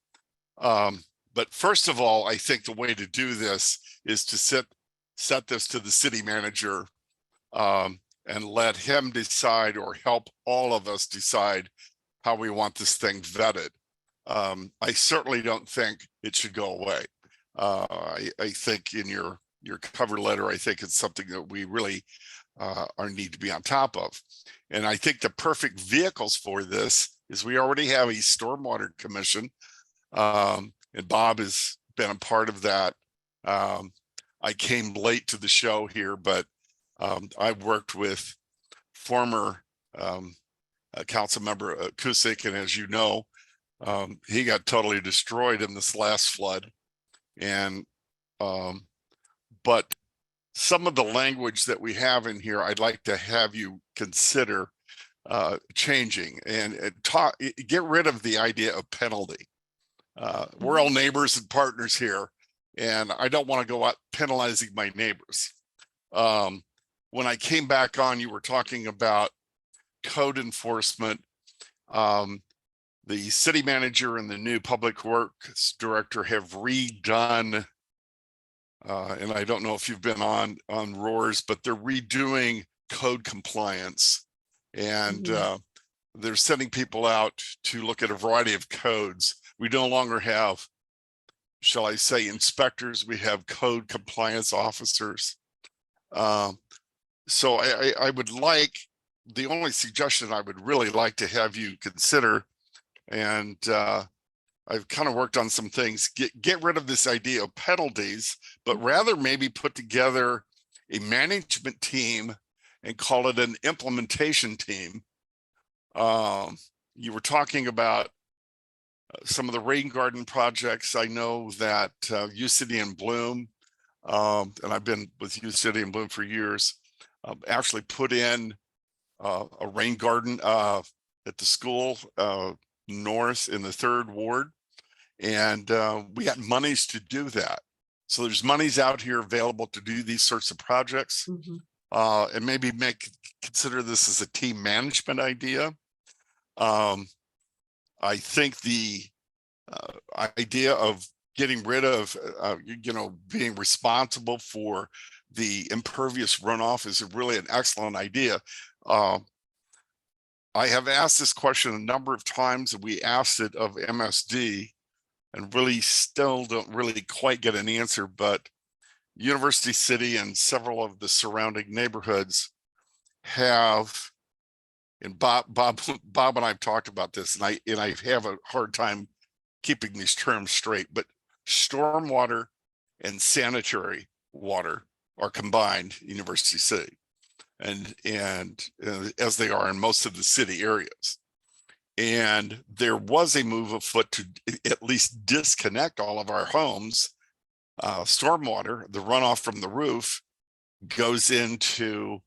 But first of all, I think the way to do this is to set this to the city manager and let him decide, or help all of us decide, how we want this thing vetted. I certainly don't think it should go away. I think in your cover letter, I think it's something that we really need to be on top of. And I think the perfect vehicles for this is we already have a stormwater commission, and Bob has been a part of that. I came late to the show here, but I've worked with former council member Cusick, and as you know, He got totally destroyed in this last flood. And, but some of the language that we have in here, I'd like to have you consider changing and get rid of the idea of penalty. We're all neighbors and partners here, and I don't want to go out penalizing my neighbors. When I came back on, you were talking about code enforcement. The city manager and the new public works director have redone, and I don't know if you've been on Roars, but they're redoing code compliance, and they're sending people out to look at a variety of codes. We no longer have, shall I say, inspectors. We have code compliance officers. So I would like, the only suggestion I would really like to have you consider, and I've kind of worked on some things, get rid of this idea of penalties, but rather maybe put together a management team and call it an implementation team. You were talking about some of the rain garden projects. I know that U City in Bloom, and I've been with U City in Bloom for years, actually put in a rain garden at the school north in the 3rd Ward. And we got monies to do that. So there's monies out here available to do these sorts of projects. And maybe consider this as a team management idea. I think the idea of getting rid of, being responsible for the impervious runoff is really an excellent idea. I have asked this question a number of times, and we asked it of MSD and really still don't really quite get an answer, but University City and several of the surrounding neighborhoods have, and Bob and I've talked about this, and I have a hard time keeping these terms straight, but stormwater and sanitary water are combined in University City, and as they are in most of the city areas. And there was a move afoot to at least disconnect all of our homes. Stormwater, the runoff from the roof, goes into,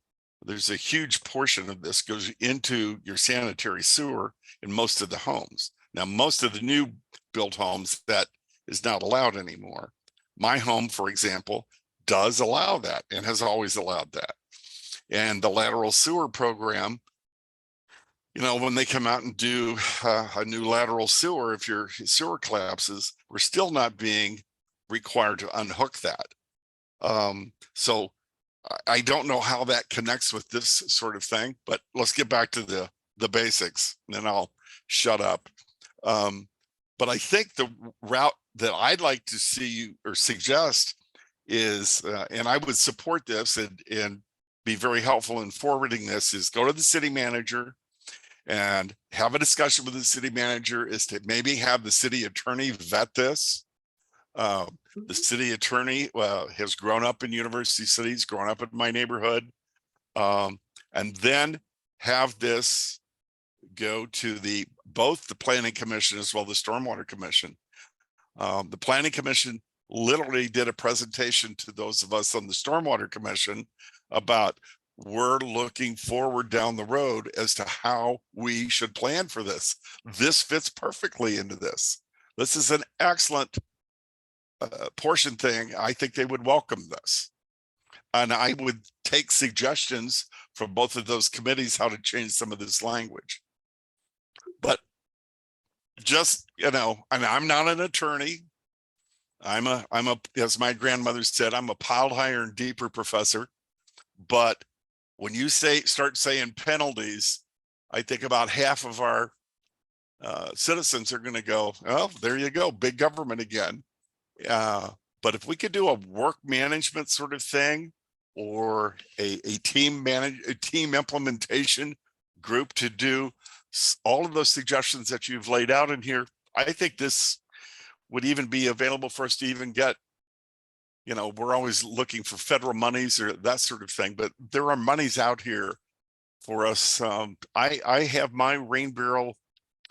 there's a huge portion of this goes into your sanitary sewer in most of the homes. Now, most of the new built homes, that is not allowed anymore. My home, for example, does allow that and has always allowed that. And the lateral sewer program, when they come out and do a new lateral sewer, if your sewer collapses, we're still not being required to unhook that. So I don't know how that connects with this sort of thing, but let's get back to the basics, and then I'll shut up. But I think the route that I'd like to see you or suggest is, and I would support this and be very helpful in forwarding this, is go to the city manager and have a discussion with the city manager, is to maybe have the city attorney vet this. The city attorney has grown up in University City, he's grown up in my neighborhood, and then have this go to both the Planning Commission as well as the Stormwater Commission. The Planning Commission literally did a presentation to those of us on the Stormwater Commission about, we're looking forward down the road as to how we should plan for this. This fits perfectly into this. This is an excellent portion thing. I think they would welcome this. And I would take suggestions from both of those committees how to change some of this language. But just, and I'm not an attorney. I'm a, as my grandmother said, I'm a piled higher and deeper professor. But when you start saying penalties, I think about half of our citizens are going to go, oh, there you go, big government again. But if we could do a work management sort of thing, or a team implementation group to do all of those suggestions that you've laid out in here, I think this would even be available for us to even get, we're always looking for federal monies or that sort of thing, but there are monies out here for us. I have my rain barrel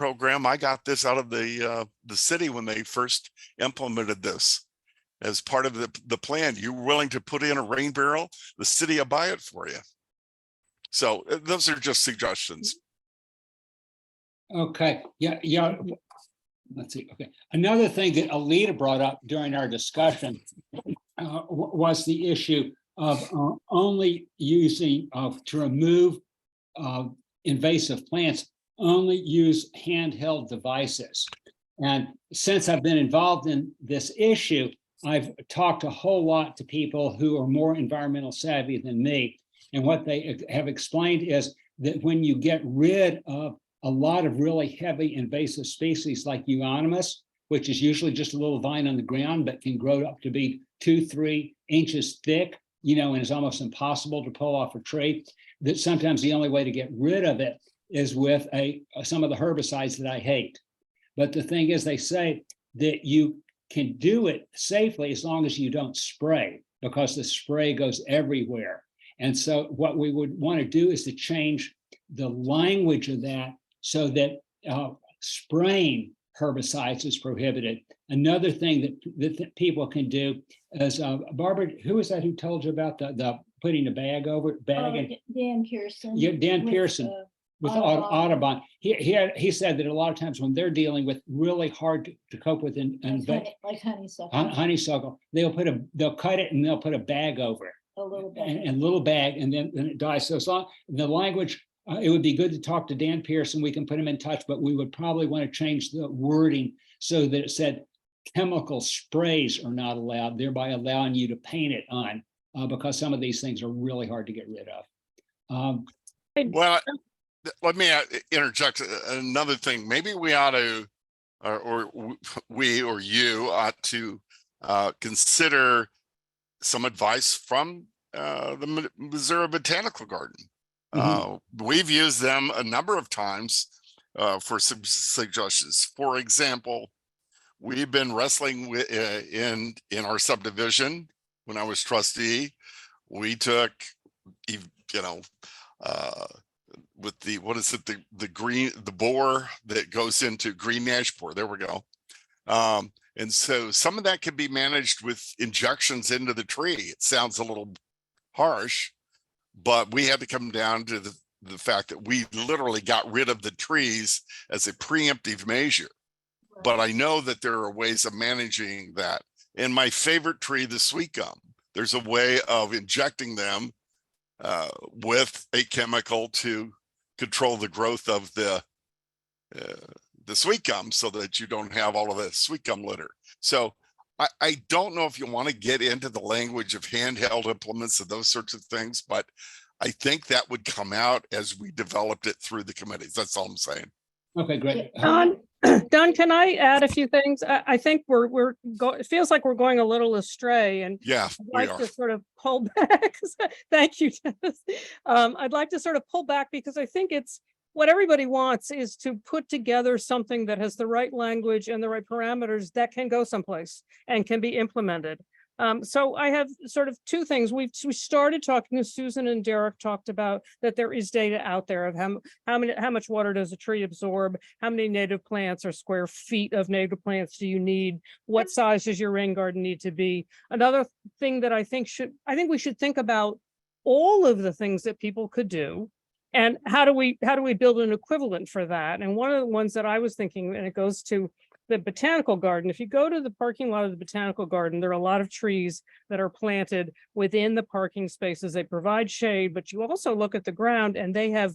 program. I got this out of the city when they first implemented this as part of the plan. You're willing to put in a rain barrel, the city will buy it for you. So those are just suggestions. Okay, yeah. Let's see, okay. Another thing that Alita brought up during our discussion was the issue of only using, to remove invasive plants, only use handheld devices. And since I've been involved in this issue, I've talked a whole lot to people who are more environmental savvy than me. And what they have explained is that when you get rid of a lot of really heavy invasive species like euonymus, which is usually just a little vine on the ground, but can grow up to be 2-3 inches thick, and is almost impossible to pull off a tree, that sometimes the only way to get rid of it is with some of the herbicides that I hate. But the thing is, they say that you can do it safely as long as you don't spray, because the spray goes everywhere. And so what we would want to do is to change the language of that so that spraying herbicides is prohibited. Another thing that people can do is, Barbara, who is that who told you about the putting a bag over it? Dan Pearson. Yeah, Dan with, Pearson with Audubon. Audubon. He said that a lot of times when they're dealing with really hard to cope with like honeysuckle. honeysuckle, they'll cut it and they'll put a bag over it. A little bag. And little bag, and then it dies. So as long the language, it would be good to talk to Dan Pearson. We can put him in touch, but we would probably want to change the wording so that it said chemical sprays are not allowed, thereby allowing you to paint it on, because some of these things are really hard to get rid of. Well, let me interject another thing. Maybe we ought to, or we or you ought to consider some advice from the Missouri Botanical Garden. We've used them a number of times for some suggestions. For example, we've been wrestling with in our subdivision when I was trustee. We took, with the, what is it, the bore that goes into green ash borer. There we go. And so some of that can be managed with injections into the tree. It sounds a little harsh, but we had to come down to the fact that we literally got rid of the trees as a preemptive measure. Right. But I know that there are ways of managing that. In my favorite tree, the sweet gum, there's a way of injecting them with a chemical to control the growth of the sweet gum so that you don't have all of that sweet gum litter. So I don't know if you want to get into the language of handheld implements and those sorts of things, but I think that would come out as we developed it through the committees. That's all I'm saying. Okay, great. Don, can I add a few things? I think it feels like we're going a little astray, and yeah, I'd like to sort of pull back. Thank you, Dennis. I'd like to sort of pull back because I think it's what everybody wants is to put together something that has the right language and the right parameters that can go someplace and can be implemented. So I have sort of two things. We started talking, as Susan and Derek talked about, that there is data out there of how much water does a tree absorb, how many native plants or square feet of native plants do you need, what size does your rain garden need to be. Another thing that I think we should think about all of the things that people could do, and how do we build an equivalent for that. And one of the ones that I was thinking, and it goes to the botanical garden. If you go to the parking lot of the botanical garden, there are a lot of trees that are planted within the parking spaces. They provide shade, but you also look at the ground and they have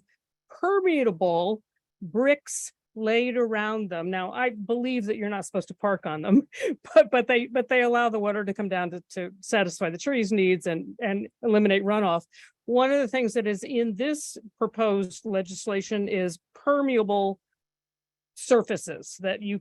permeable bricks laid around them. Now, I believe that you're not supposed to park on them, but they allow the water to come down to satisfy the trees' needs and eliminate runoff. One of the things that is in this proposed legislation is permeable surfaces that you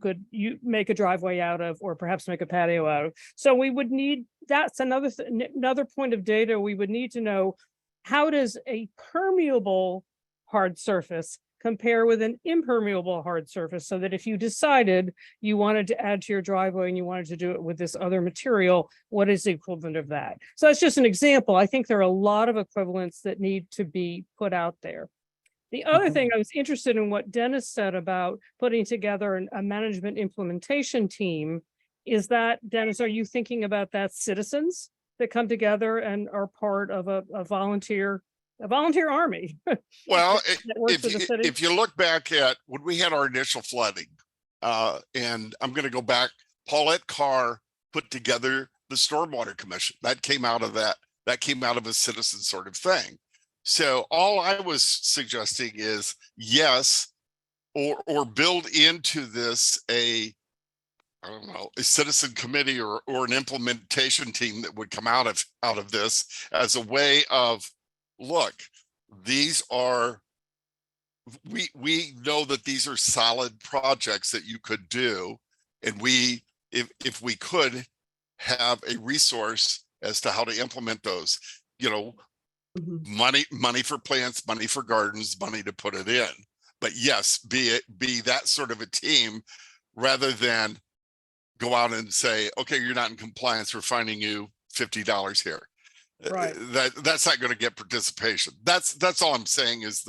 make a driveway out of, or perhaps make a patio out of. So we would need, that's another point of data. We would need to know, how does a permeable hard surface compare with an impermeable hard surface, so that if you decided you wanted to add to your driveway and you wanted to do it with this other material, what is the equivalent of that? So that's just an example. I think there are a lot of equivalents that need to be put out there. The other thing, I was interested in what Dennis said about putting together a management implementation team. Is that, Dennis, are you thinking about that citizens that come together and are part of a volunteer army? Well, that works for the city? if you look back at when we had our initial flooding, and I'm going to go back, Paulette Carr put together the Stormwater Commission. That came out of a citizen sort of thing. So all I was suggesting is yes, or build into this I don't know, a citizen committee or an implementation team that would come out of this as a way of, look, these are, we know that these are solid projects that you could do. And if we could have a resource as to how to implement those, money for plants, money for gardens, money to put it in. But yes, be that sort of a team rather than go out and say, okay, you're not in compliance, we're finding you $50 here. Right. That's not going to get participation. That's all I'm saying is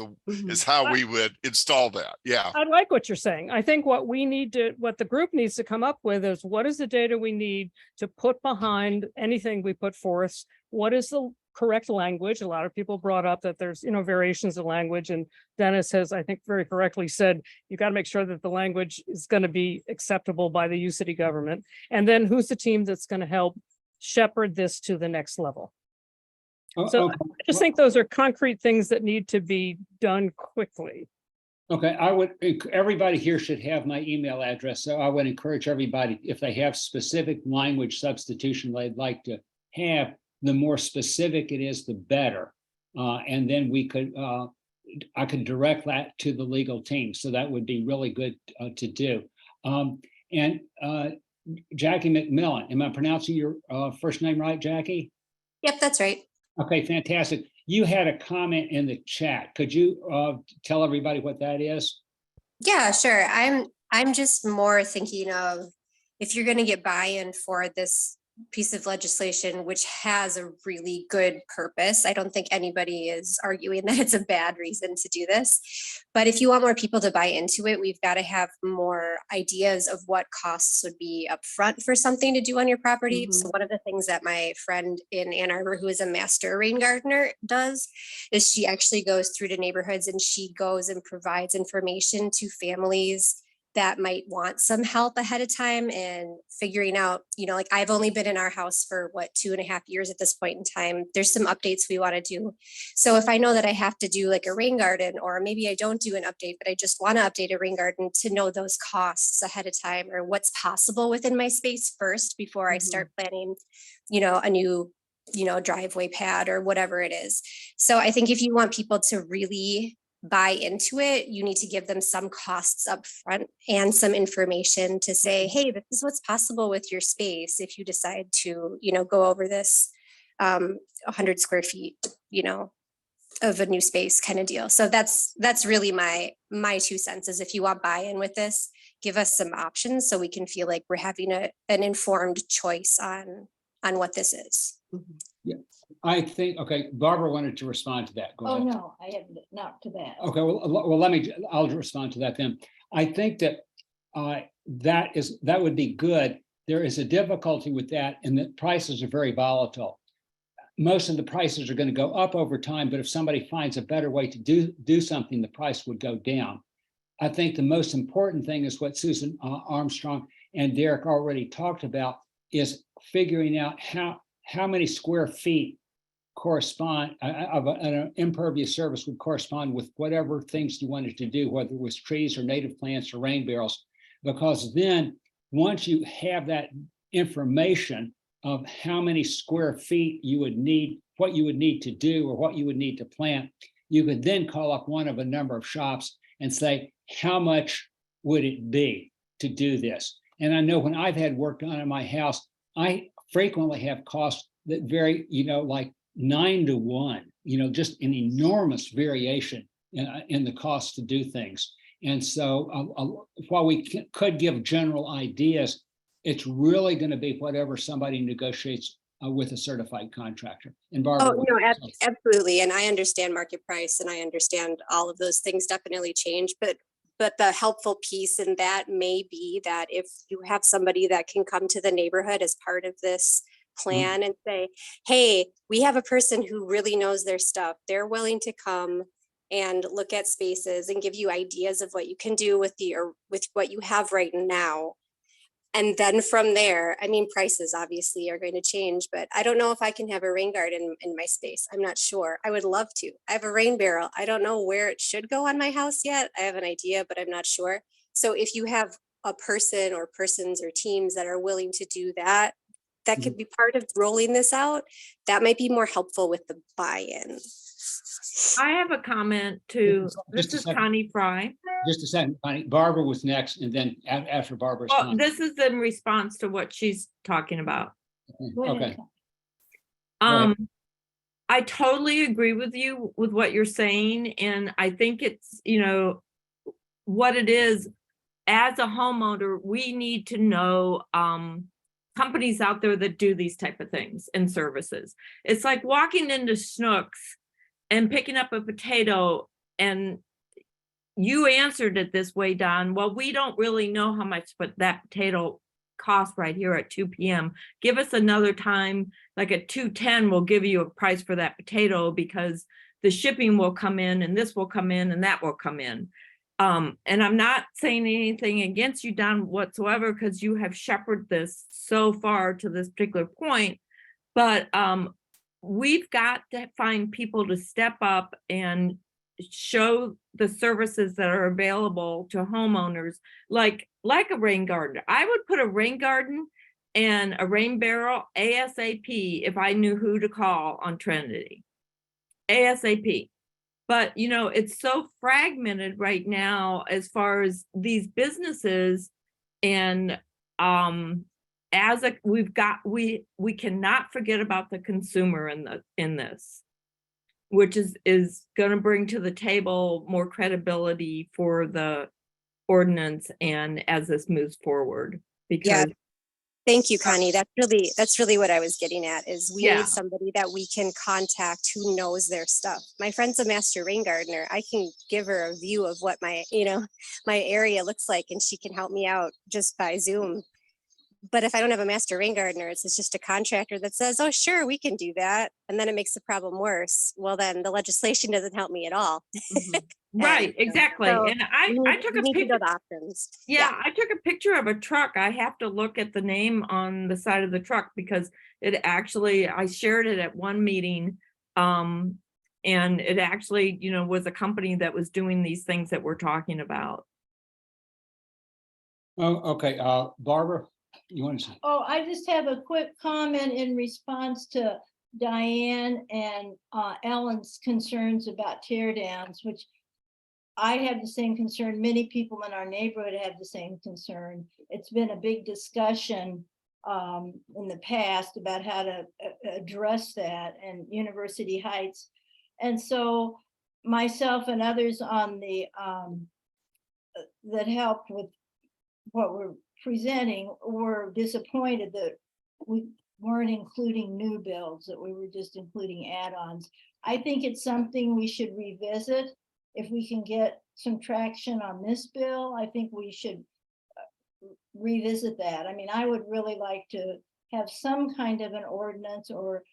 how we would install that. Yeah. I like what you're saying. I think what the group needs to come up with is, what is the data we need to put behind anything we put forth? What is the correct language? A lot of people brought up that there's, variations of language, and Dennis has, I think, very correctly said, you got to make sure that the language is going to be acceptable by the city government. And then who's the team that's going to help shepherd this to the next level? So I just think those are concrete things that need to be done quickly. Okay, everybody here should have my email address, so I would encourage everybody, if they have specific language substitution they'd like to have, the more specific it is, the better. And then I could direct that to the legal team, so that would be really good to do. And Jackie McMillan, am I pronouncing your first name right, Jackie? Yep, that's right. Okay, fantastic. You had a comment in the chat. Could you tell everybody what that is? Yeah, sure. I'm just more thinking of, if you're going to get buy-in for this piece of legislation, which has a really good purpose. I don't think anybody is arguing that it's a bad reason to do this. But if you want more people to buy into it, we've got to have more ideas of what costs would be upfront for something to do on your property. So one of the things that my friend in Ann Arbor, who is a master rain gardener, does is she actually goes through to neighborhoods and she goes and provides information to families that might want some help ahead of time and figuring out, like I've only been in our house for 2.5 years at this point in time. There's some updates we want to do. So if I know that I have to do like a rain garden, or maybe I don't do an update, but I just want to update a rain garden, to know those costs ahead of time, or what's possible within my space first before I start planning, a new, driveway pad or whatever it is. So I think if you want people to really buy into it, you need to give them some costs up front and some information to say, hey, this is what's possible with your space if you decide to, go over this 100 square feet, of a new space kind of deal. So that's really my 2 cents, is if you want buy-in with this, give us some options so we can feel like we're having an informed choice on what this is. Yeah, I think, okay, Barbara wanted to respond to that. Go ahead. No, I have not to that. Okay, well, I'll respond to that then. I think that that would be good. There is a difficulty with that, and that prices are very volatile. Most of the prices are going to go up over time, but if somebody finds a better way to do something, the price would go down. I think the most important thing is what Susan Armstrong and Derek already talked about, is figuring out how many square feet correspond of an impervious surface would correspond with whatever things you wanted to do, whether it was trees or native plants or rain barrels. Because then once you have that information of how many square feet you would need, what you would need to do or what you would need to plant, you could then call up one of a number of shops and say, how much would it be to do this? And I know when I've had work done in my house, I frequently have costs that vary, like 9 to 1, just an enormous variation in the cost to do things. And so while we could give general ideas, it's really going to be whatever somebody negotiates with a certified contractor. And Oh, Barbara. no, absolutely. And I understand market price and I understand all of those things definitely change, but the helpful piece in that may be that if you have somebody that can come to the neighborhood as part of this plan and say, hey, we have a person who really knows their stuff. They're willing to come and look at spaces and give you ideas of what you can do with with what you have right now. And then from there, I mean, prices obviously are going to change, but I don't know if I can have a rain garden in my space. I'm not sure. I would love to. I have a rain barrel. I don't know where it should go on my house yet. I have an idea, but I'm not sure. So if you have a person or persons or teams that are willing to do that, that could be part of rolling this out. That might be more helpful with the buy-in. I have a comment too. This is Connie Fry. Just a second, Connie. Barbara was next, and then after Barbara's Well, comment. this is in response to what she's talking about. Okay. I totally agree with you with what you're saying. And I think it's, you know, what it is, as a homeowner, we need to know companies out there that do these type of things and services. It's like walking into Schnucks and picking up a potato, and you answered it this way, Don. Well, we don't really know how much, but that potato cost right here at 2 p.m. Give us another time, like at 2:10, we'll give you a price for that potato because the shipping will come in and this will come in and that will come in. And I'm not saying anything against you, Don, whatsoever, because you have shepherded this so far to this particular point. But we've got to find people to step up and show the services that are available to homeowners, like a rain garden. I would put a rain garden and a rain barrel ASAP if I knew who to call on Trinity. ASAP. But you know, it's so fragmented right now as far as these businesses, and we cannot forget about the consumer in this, which is going to bring to the table more credibility for the ordinance and as this moves forward. Because thank you, Connie. That's really what I was getting at, is we Yeah. need somebody that we can contact who knows their stuff. My friend's a master rain gardener. I can give her a view of what my area looks like, and she can help me out just by Zoom. But if I don't have a master rain gardener, it's just a contractor that says, oh, sure, we can do that. And then it makes the problem worse. Well, then the legislation doesn't help me at all. Right, exactly. So and I took a picture of options. Yeah, I took a picture of a truck. I have to look at the name on the side of the truck because it actually, I shared it at one meeting. And it actually, you know, was a company that was doing these things that we're talking about. Oh, okay. Barbara, you want to say? Oh, I just have a quick comment in response to Diane and Ellen's concerns about tear downs, which I have the same concern. Many people in our neighborhood have the same concern. It's been a big discussion in the past about how to address that in University Heights. And so myself and others on the that helped with what we're presenting were disappointed that we weren't including new builds, that we were just including add-ons. I think it's something we should revisit. If we can get some traction on this bill, I think we should revisit that. I mean, I would really like to have some kind of an ordinance or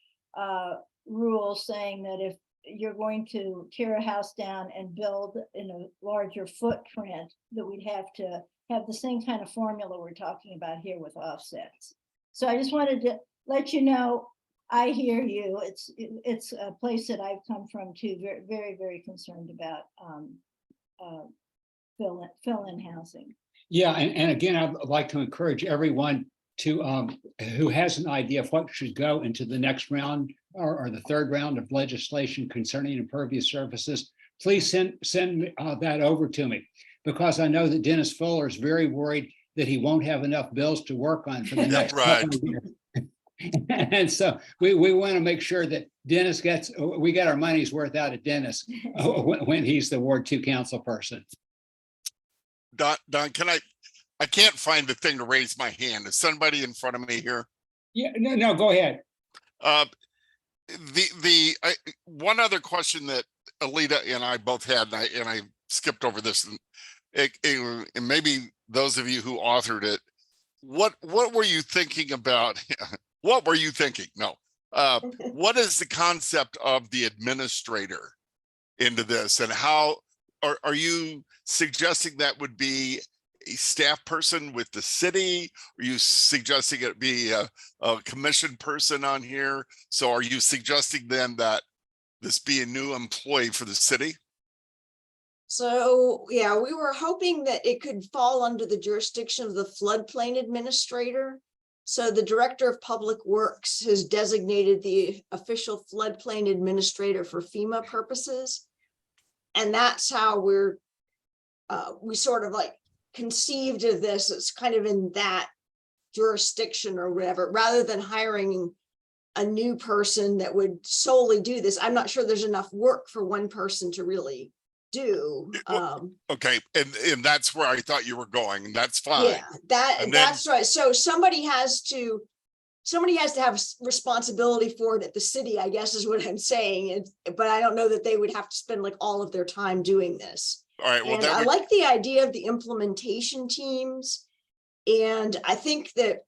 rule saying that if you're going to tear a house down and build in a larger footprint, that we'd have to have the same kind of formula we're talking about here with offsets. So I just wanted to let you know, I hear you. It's a place that I've come from too, very, very, very concerned about fill-in housing. Yeah, and again, I'd like to encourage everyone to who has an idea of what should go into the next round or the third round of legislation concerning impervious surfaces. Please send that over to me, because I know that Dennis Fuller is very worried that he won't have enough bills to work on for the next couple of years. And so we want to make sure that Dennis we get our money's worth out of Dennis when he's the Ward 2 council person. Don, I can't find the thing to raise my hand. Is somebody in front of me here? Yeah, no, go ahead. One other question that Alita and I both had, and I skipped over this, and maybe those of you who authored it, what were you thinking about? What were you thinking? No. What is the concept of the administrator into this, and how are you suggesting that would be a staff person with the city? Are you suggesting it be a commission person on here? So are you suggesting then that this be a new employee for the city? So, yeah, we were hoping that it could fall under the jurisdiction of the floodplain administrator. So the Director of Public Works has designated the official floodplain administrator for FEMA purposes. And that's how we sort of like conceived of this. It's kind of in that jurisdiction or whatever, rather than hiring a new person that would solely do this. I'm not sure there's enough work for one person to really do. Okay, and that's where I thought you were going, and that's fine. Yeah, that's right. So somebody has to have responsibility for it at the city, I guess is what I'm saying. But I don't know that they would have to spend like all of their time doing this. All right, well, and I like the idea of the implementation teams. And I think that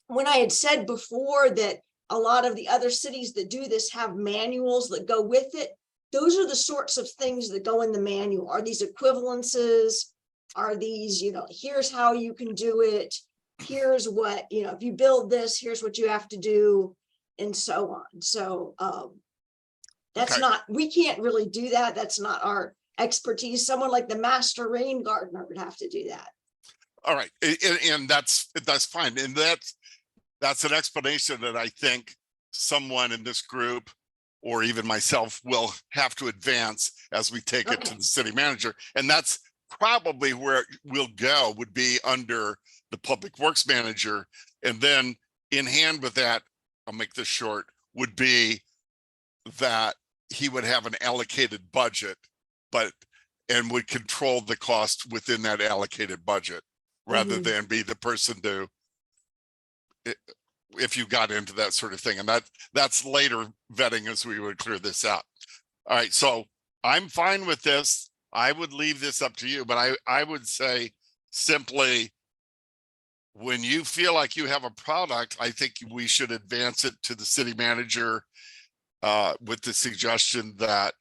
when I had said before that a lot of the other cities that do this have manuals that go with it, those are the sorts of things that go in the manual. Are these equivalences? Are these, here's how you can do it. Here's what, if you build this, here's what you have to do, and so on. So that's not, we can't really do that. That's not our expertise. Someone like the master rain gardener would have to do that. All right, and that's fine. And that's an explanation that I think someone in this group or even myself will have to advance as we take it to the city manager. And that's probably where we'll go, would be under the public works manager. And then in hand with that, I'll make this short, would be that he would have an allocated budget, and would control the cost within that allocated budget, rather than be the person to, if you got into that sort of thing. And that's later vetting as we would clear this out. All right, so I'm fine with this. I would leave this up to you, but I would say simply, when you feel like you have a product, I think we should advance it to the city manager with the suggestion that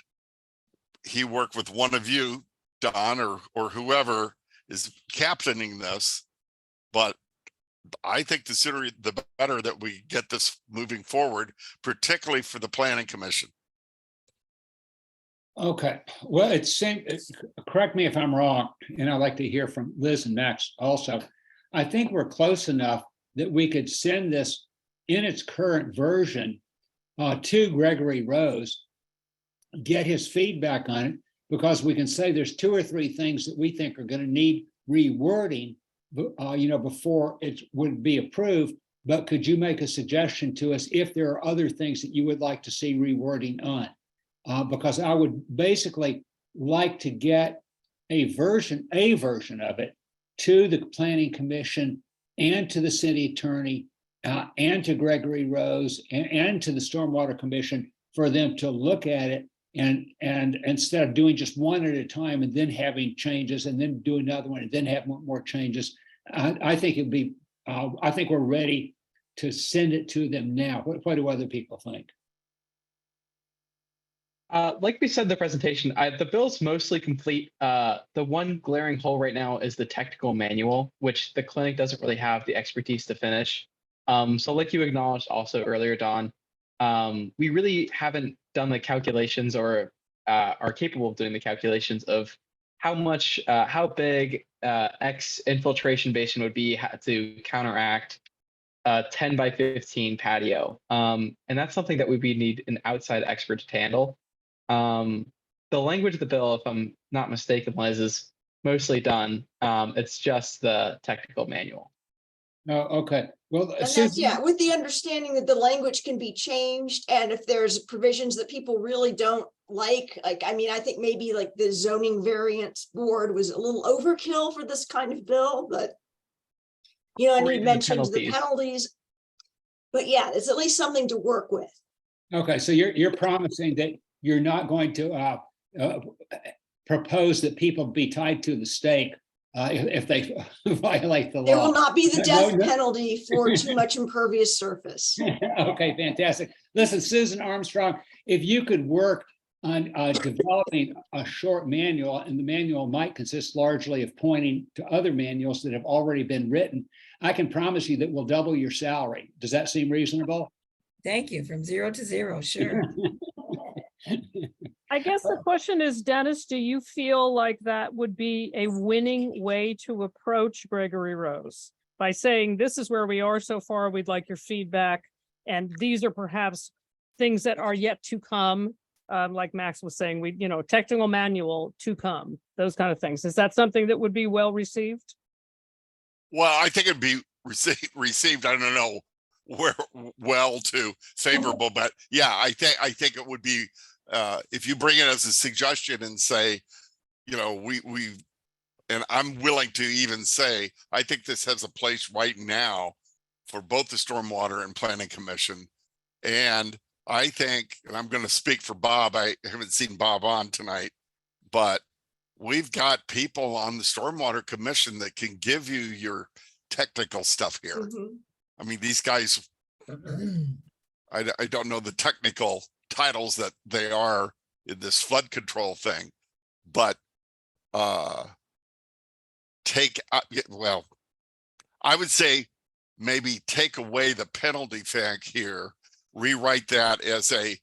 he work with one of you, Don, or whoever is captaining this. But I think the sooner the better that we get this moving forward, particularly for the planning commission. Okay, well, correct me if I'm wrong, and I'd like to hear from Liz and Max also. I think we're close enough that we could send this in its current version to Gregory Rose, get his feedback on it, because we can say there's 2 or 3 things that we think are going to need rewording, before it would be approved. But could you make a suggestion to us if there are other things that you would like to see rewording on? Because I would basically like to get a version of it to the planning commission and to the city attorney and to Gregory Rose and to the stormwater commission, for them to look at it, and instead of doing just one at a time and then having changes and then do another one and then have more changes. I think it'd be I think we're ready to send it to them now. What do other people think? Like we said in the presentation, the bill's mostly complete. The one glaring hole right now is the technical manual, which the clinic doesn't really have the expertise to finish. So like you acknowledged also earlier, Don, we really haven't done the calculations or are capable of doing the calculations of how big X infiltration basin would be to counteract 10 by 15 patio. And that's something that we need an outside expert to handle. The language of the bill, if I'm not mistaken, Liz, is mostly done. It's just the technical manual. Oh, okay. Well, and that's, with the understanding that the language can be changed, and if there's provisions that people really don't like, I mean, I think maybe like the zoning variance board was a little overkill for this kind of bill, but and you mentioned the penalties. But yeah, it's at least something to work with. Okay, so you're promising that you're not going to propose that people be tied to the stake if they violate the law. There will not be the No, death no. penalty for too much impervious surface. Okay, fantastic. Listen, Susan Armstrong, if you could work on developing a short manual, and the manual might consist largely of pointing to other manuals that have already been written, I can promise you that we'll double your salary. Does that seem reasonable? Thank you. From 0 to 0, sure. I guess the question is, Dennis, do you feel like that would be a winning way to approach Gregory Rose? By saying, this is where we are so far, we'd like your feedback, and these are perhaps things that are yet to come, like Max was saying, technical manual to come, those kind of things. Is that something that would be well received? Well, I think it'd be received, I don't know where well to favorable, but yeah, I think it would be, if you bring it as a suggestion and say, and I'm willing to even say, I think this has a place right now for both the Stormwater and Planning Commission. And I think, and I'm going to speak for Bob, I haven't seen Bob on tonight, but we've got people on the Stormwater Commission that can give you your technical stuff here. Mhm. I mean, these guys, I don't know the technical titles that they are in this flood control thing, but I would say maybe take away the penalty thing here, rewrite that as a,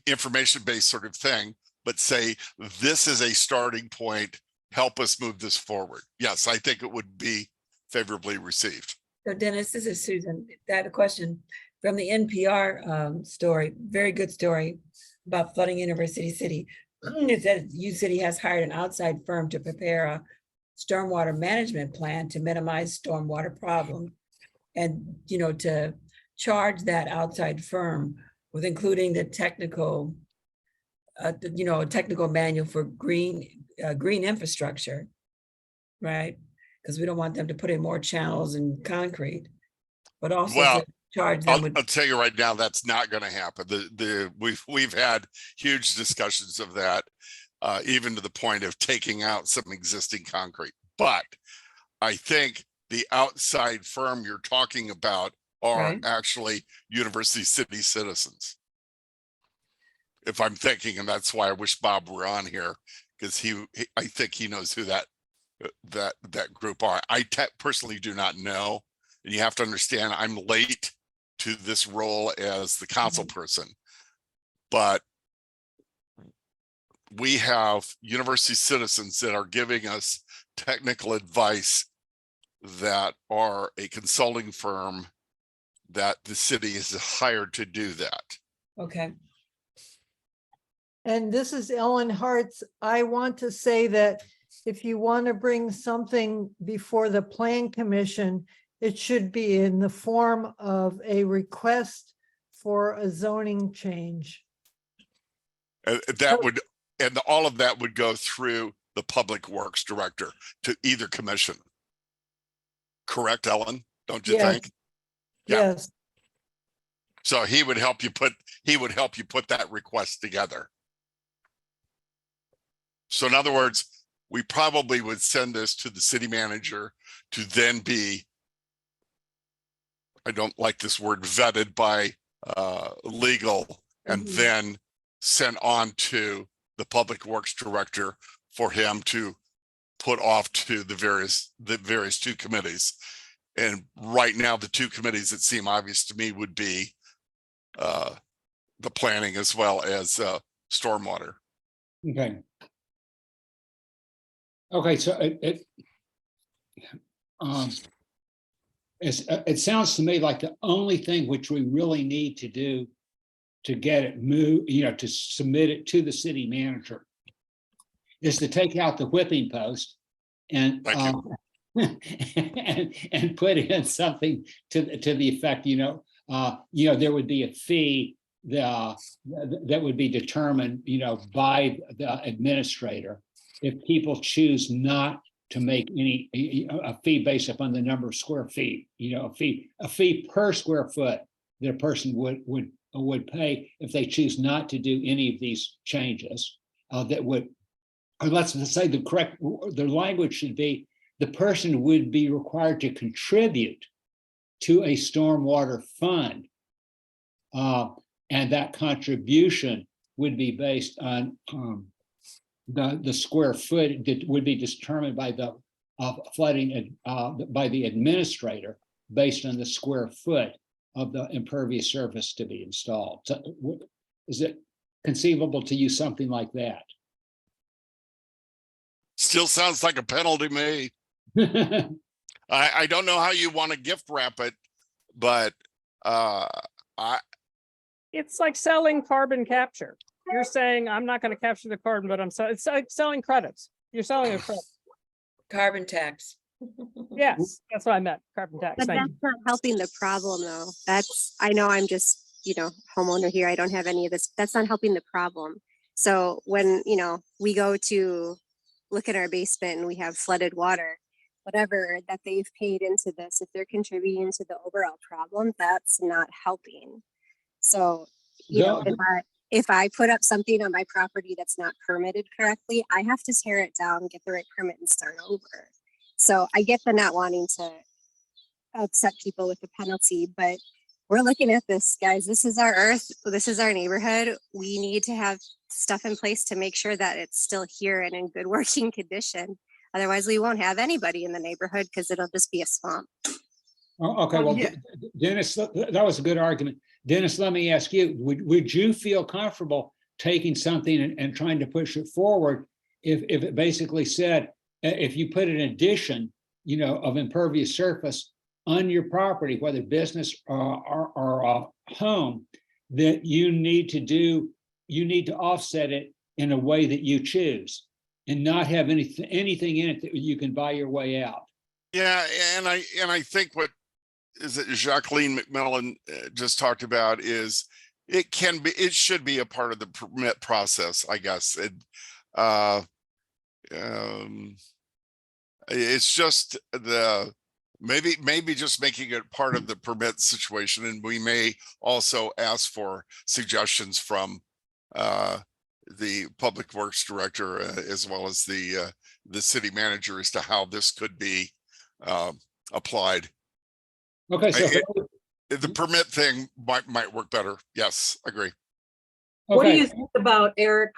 information-based sort of thing, but say, this is a starting point, help us move this forward. Yes, I think it would be favorably received. So Dennis, this is Susan. I have a question from the NPR story, very good story about flooding University City. It says U City has hired an outside firm to prepare a stormwater management plan to minimize stormwater problems, and to charge that outside firm with including the technical, technical manual for green infrastructure, right? Because we don't want them to put in more channels and concrete, but also to charge them with. I'll tell you right now, that's not going to happen. We've had huge discussions of that, even to the point of taking out some existing concrete. But I think the outside firm you're talking about are actually University City citizens, if I'm thinking, and that's why I wish Bob were on here, because I think he knows who that group are. I personally do not know, and you have to understand I'm late to this role as the council person, but we have university citizens that are giving us technical advice that are a consulting firm that the city is hired to do that. Okay. And this is Ellen Hartz. I want to say that if you want to bring something before the Plan Commission, it should be in the form of a request for a zoning change. And all of that would go through the Public Works Director to either commission. Correct, Ellen? Don't you think? Yeah. Yes. So he would help you put that request together. So in other words, we probably would send this to the city manager to then be, I don't like this word, vetted by legal, and then sent on to the Public Works Director for him to put off to the various two committees. And right now, the two committees that seem obvious to me would be the planning as well as stormwater. Okay. Okay, so it sounds to me like the only thing which we really need to do to get it moved, to submit it to the city manager, is to take out the whipping post and and put in something to the effect, there would be a fee that would be determined, by the administrator if people choose not to make any, a fee based upon the number of square feet, a fee per square foot that a person would pay if they choose not to do any of these changes, that would, or let's say the language should be, the person would be required to contribute to a stormwater fund. And that contribution would be based on the square foot that would be determined by the flooding by the administrator based on the square foot of the impervious surface to be installed. So, is it conceivable to use something like that? Still sounds like a penalty to me. I don't know how you want to gift wrap it, but It's like selling carbon capture. You're saying, I'm not going to capture the carbon, but it's like selling credits. You're selling a credit. Carbon tax. Yes, that's what I meant, carbon tax. But Thank that's you. not helping the problem though. I know I'm just, homeowner here. I don't have any of this. That's not helping the problem. So when, we go to look at our basement and we have flooded water, whatever that they've paid into this, if they're contributing to the overall problem, that's not helping. So, if I put up something on my property that's not permitted correctly, I have to tear it down, get the right permit and start over. So I get the not wanting to upset people with the penalty, but we're looking at this, guys. This is our earth. This is our neighborhood. We need to have stuff in place to make sure that it's still here and in good working condition. Otherwise, we won't have anybody in the neighborhood because it'll just be a swamp. Okay, well, Yeah. Dennis, that was a good argument. Dennis, let me ask you, would you feel comfortable taking something and trying to push it forward if it basically said, if you put an addition, of impervious surface on your property, whether business or a home, that you need to offset it in a way that you choose and not have anything in it that you can buy your way out? Yeah, and I think what is it Jacqueline McMillan just talked about is it should be a part of the permit process, I guess. It's just maybe just making it part of the permit situation, and we may also ask for suggestions from the public works director as well as the city manager as to how this could be applied. Okay, so The permit thing might work better. Yes, agree. What do okay. you think about Eric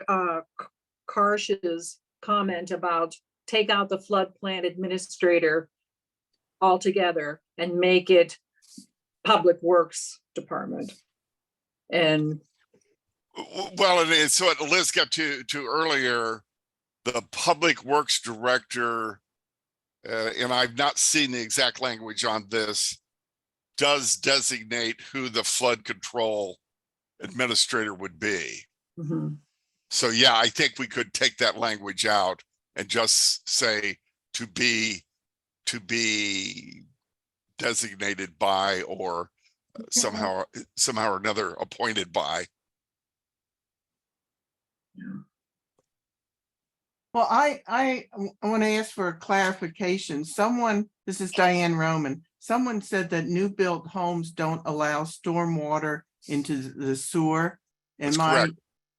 Karsh's comment about take out the floodplain administrator altogether and make it Public Works Department? And Well, and it's what Liz got to earlier, the public works director, and I've not seen the exact language on this, does designate who the flood control administrator would be. Mhm. So yeah, I think we could take that language out and just say to be designated by, or somehow or another appointed by. Well, I want to ask for a clarification. This is Diane Roman. Someone said that new built homes don't allow stormwater into the sewer. That's correct.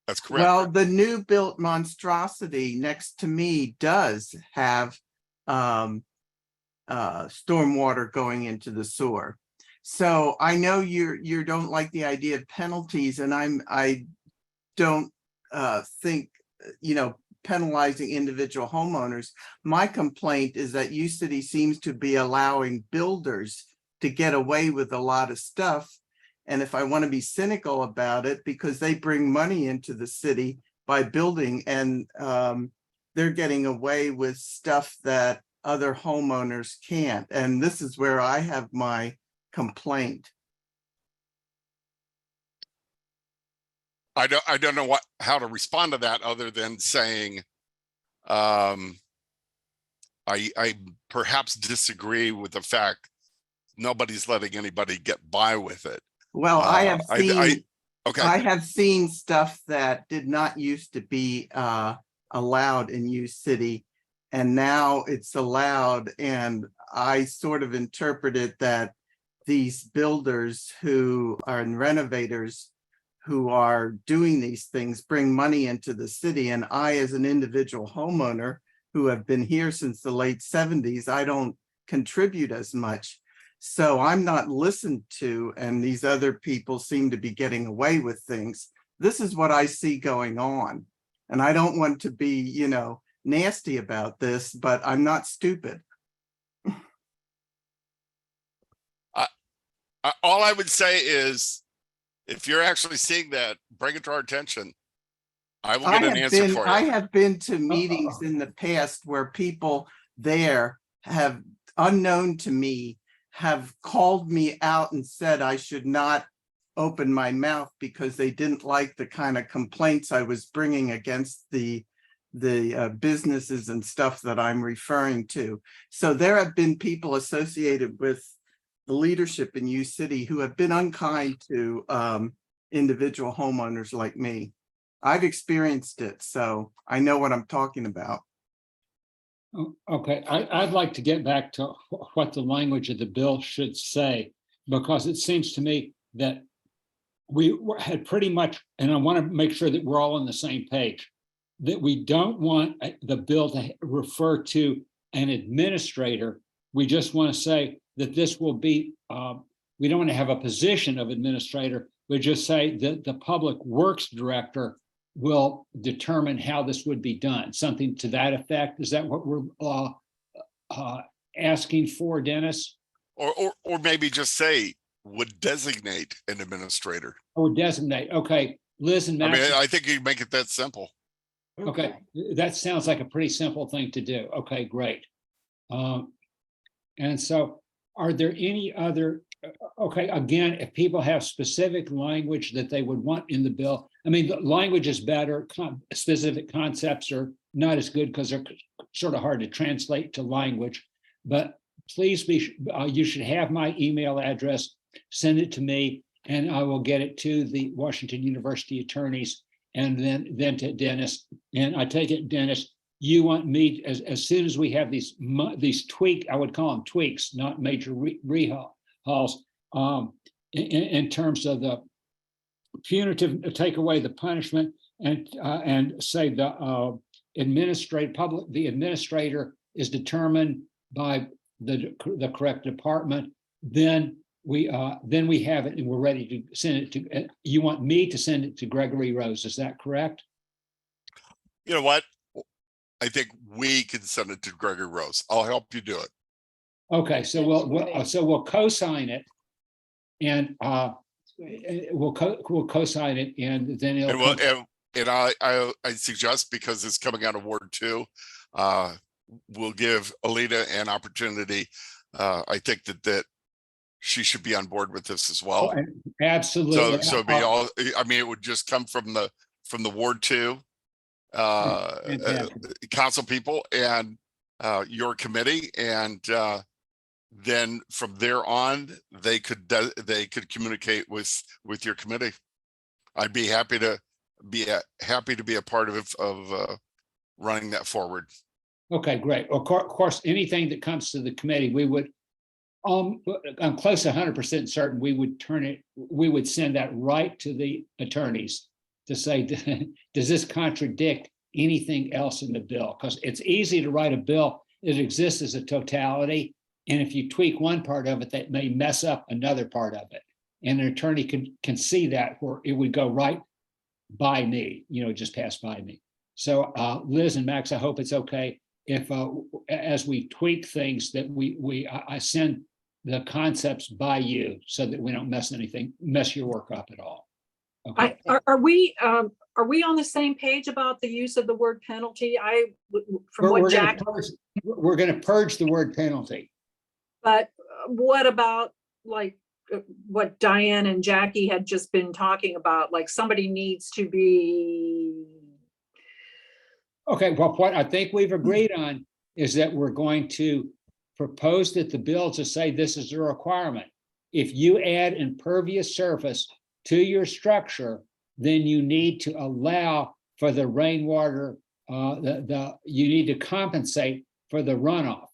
That's correct. Well, the new built monstrosity next to me does have stormwater going into the sewer. So I know you don't like the idea of penalties, and I don't think, penalizing individual homeowners. My complaint is that UCity seems to be allowing builders to get away with a lot of stuff. And if I want to be cynical about it, because they bring money into the city by building, and they're getting away with stuff that other homeowners can't. And this is where I have my complaint. I don't know how to respond to that other than saying, I perhaps disagree with the fact nobody's letting anybody get by with it. Well, I have seen, okay. I have seen stuff that did not used to be allowed in UCity, And now it's allowed, and I sort of interpret it that these builders who are and renovators who are doing these things bring money into the city. And I, as an individual homeowner who have been here since the late 70s, I don't contribute as much. So I'm not listened to, and these other people seem to be getting away with things. This is what I see going on. And I don't want to be, you know, nasty about this, but I'm not stupid. All I would say is, if you're actually seeing that, bring it to our attention. I will get an answer for I you. have been to meetings in the past where people there have, unknown to me, have called me out and said I should not open my mouth because they didn't like the kind of complaints I was bringing against the businesses and stuff that I'm referring to. So there have been people associated with the leadership in U City who have been unkind to individual homeowners like me. I've experienced it, so I know what I'm talking about. Okay, I'd like to get back to what the language of the bill should say, because it seems to me that we had pretty much, and I want to make sure that we're all on the same page, that we don't want the bill to refer to an administrator. We just want to say that this will be, we don't want to have a position of administrator, but just say that the public works director will determine how this would be done, something to that effect. Is that what we're asking for, Dennis? Or maybe just say, would designate an administrator. Or designate, okay, Liz and I Max. mean, I think you make it that simple. Okay, that sounds like a pretty simple thing to do. Okay, great. And so are there any other, okay, again, if people have specific language that they would want in the bill, I mean, the language is better, specific concepts are not as good because they're sort of hard to translate to language, but please be, you should have my email address, send it to me, and I will get it to the Washington University attorneys and then to Dennis. And I take it, Dennis, you want me, as soon as we have these tweak, I would call them tweaks, not major rehauls, in terms of the punitive, take away the punishment and say the the administrator is determined by the correct department, then we have it and we're ready to send it to, you want me to send it to Gregory Rose, is that correct? You know what? I think we can send it to Gregory Rose. I'll help you do it. Okay, so we'll co-sign it, and we'll co-sign it, and then it'll. And I suggest, because it's coming out of Ward 2, we'll give Alita an opportunity. I think that she should be on board with this as well. Oh, absolutely. So be all. I mean, it would just come from the Ward 2 council people and your committee, and then from there on they could communicate with your committee. I'd be happy to be a part of running that forward. Okay, great. Of course, anything that comes to the committee, we would, I'm close to 100% certain we would send that right to the attorneys to say, does this contradict anything else in the bill? Because it's easy to write a bill that exists as a totality, and if you tweak one part of it, that may mess up another part of it. And an attorney can see that, where it would go right by me, just pass by me. So Liz and Max, I hope it's okay if as we tweak things that I send the concepts by you so that we don't mess your work up at all. Okay. Are we on the same page about the use of the word penalty? We're going to purge the word penalty. But what about what Diane and Jackie had just been talking about? Like somebody needs to be. Okay, well, what I think we've agreed on is that we're going to propose that the bill to say this is a requirement. If you add impervious surface to your structure, then you need to allow for the rainwater you need to compensate for the runoff,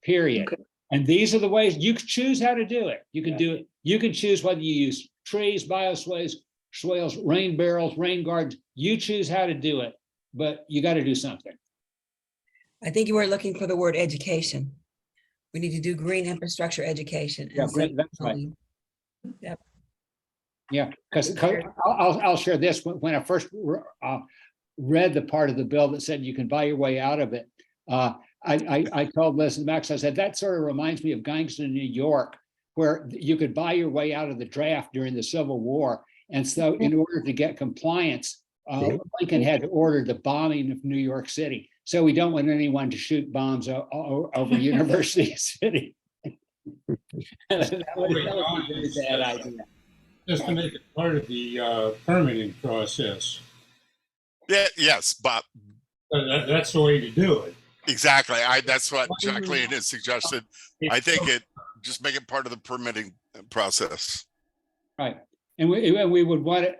period. And these are the ways you can choose how to do it. You can do it. You can choose whether you use trees, bioswales, swales, rain barrels, rain gardens. You choose how to do it, but you got to do something. I think you were looking for the word education. We need to do green infrastructure education. Yeah, and great, that's right. Yep. Yeah, because I'll share this. When I first read the part of the bill that said you can buy your way out of it, I told Liz and Max, I said, that sort of reminds me of Gangster, New York, where you could buy your way out of the draft during the Civil War. And so in order to get compliance, Lincoln had to order the bombing of New York City. So we don't want anyone to shoot bombs over University City. that would be a very bad idea. Just to make it part of the permitting process. Yeah, yes, Bob. That's the way to do it. Exactly. That's what Jacqueline has suggested. I think just make it part of the permitting process. Right. And we would want it,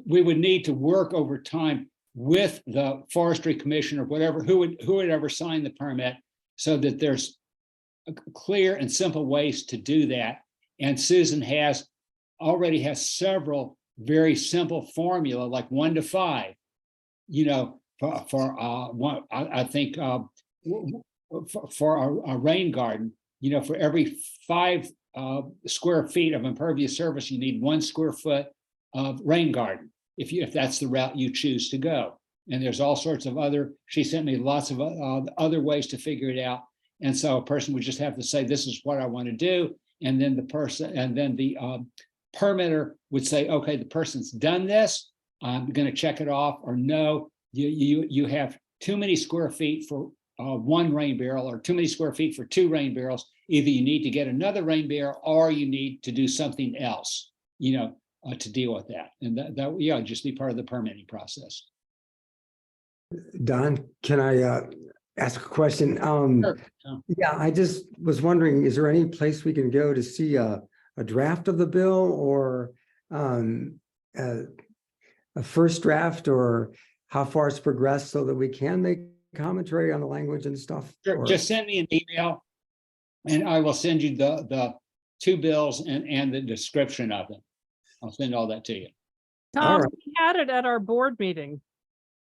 we would need to work over time with the forestry commission or whatever, who would ever sign the permit, so that there's clear and simple ways to do that. And Susan already has several very simple formula, like 1 to 5, for one, I think for a rain garden, for every 5 square feet of impervious surface, you need 1 square foot of rain garden, if that's the route you choose to go. And there's all sorts of she sent me lots of other ways to figure it out. And so a person would just have to say, this is what I want to do. And then the permitter would say, okay, the person's done this, I'm going to check it off, or no, you have too many square feet for 1 rain barrel, or too many square feet for 2 rain barrels. Either you need to get another rain barrel, or you need to do something else, to deal with that. And that just be part of the permitting process. Don, can I ask a question? Sure. Yeah, I just was wondering, is there any place we can go to see a draft of the bill, or a first draft, or how far it's progressed, so that we can make commentary on the language and stuff? Sure. Just send me an email and I will send you the 2 bills and the description of them. I'll send all that to you. Tom, right. we had it at our board meeting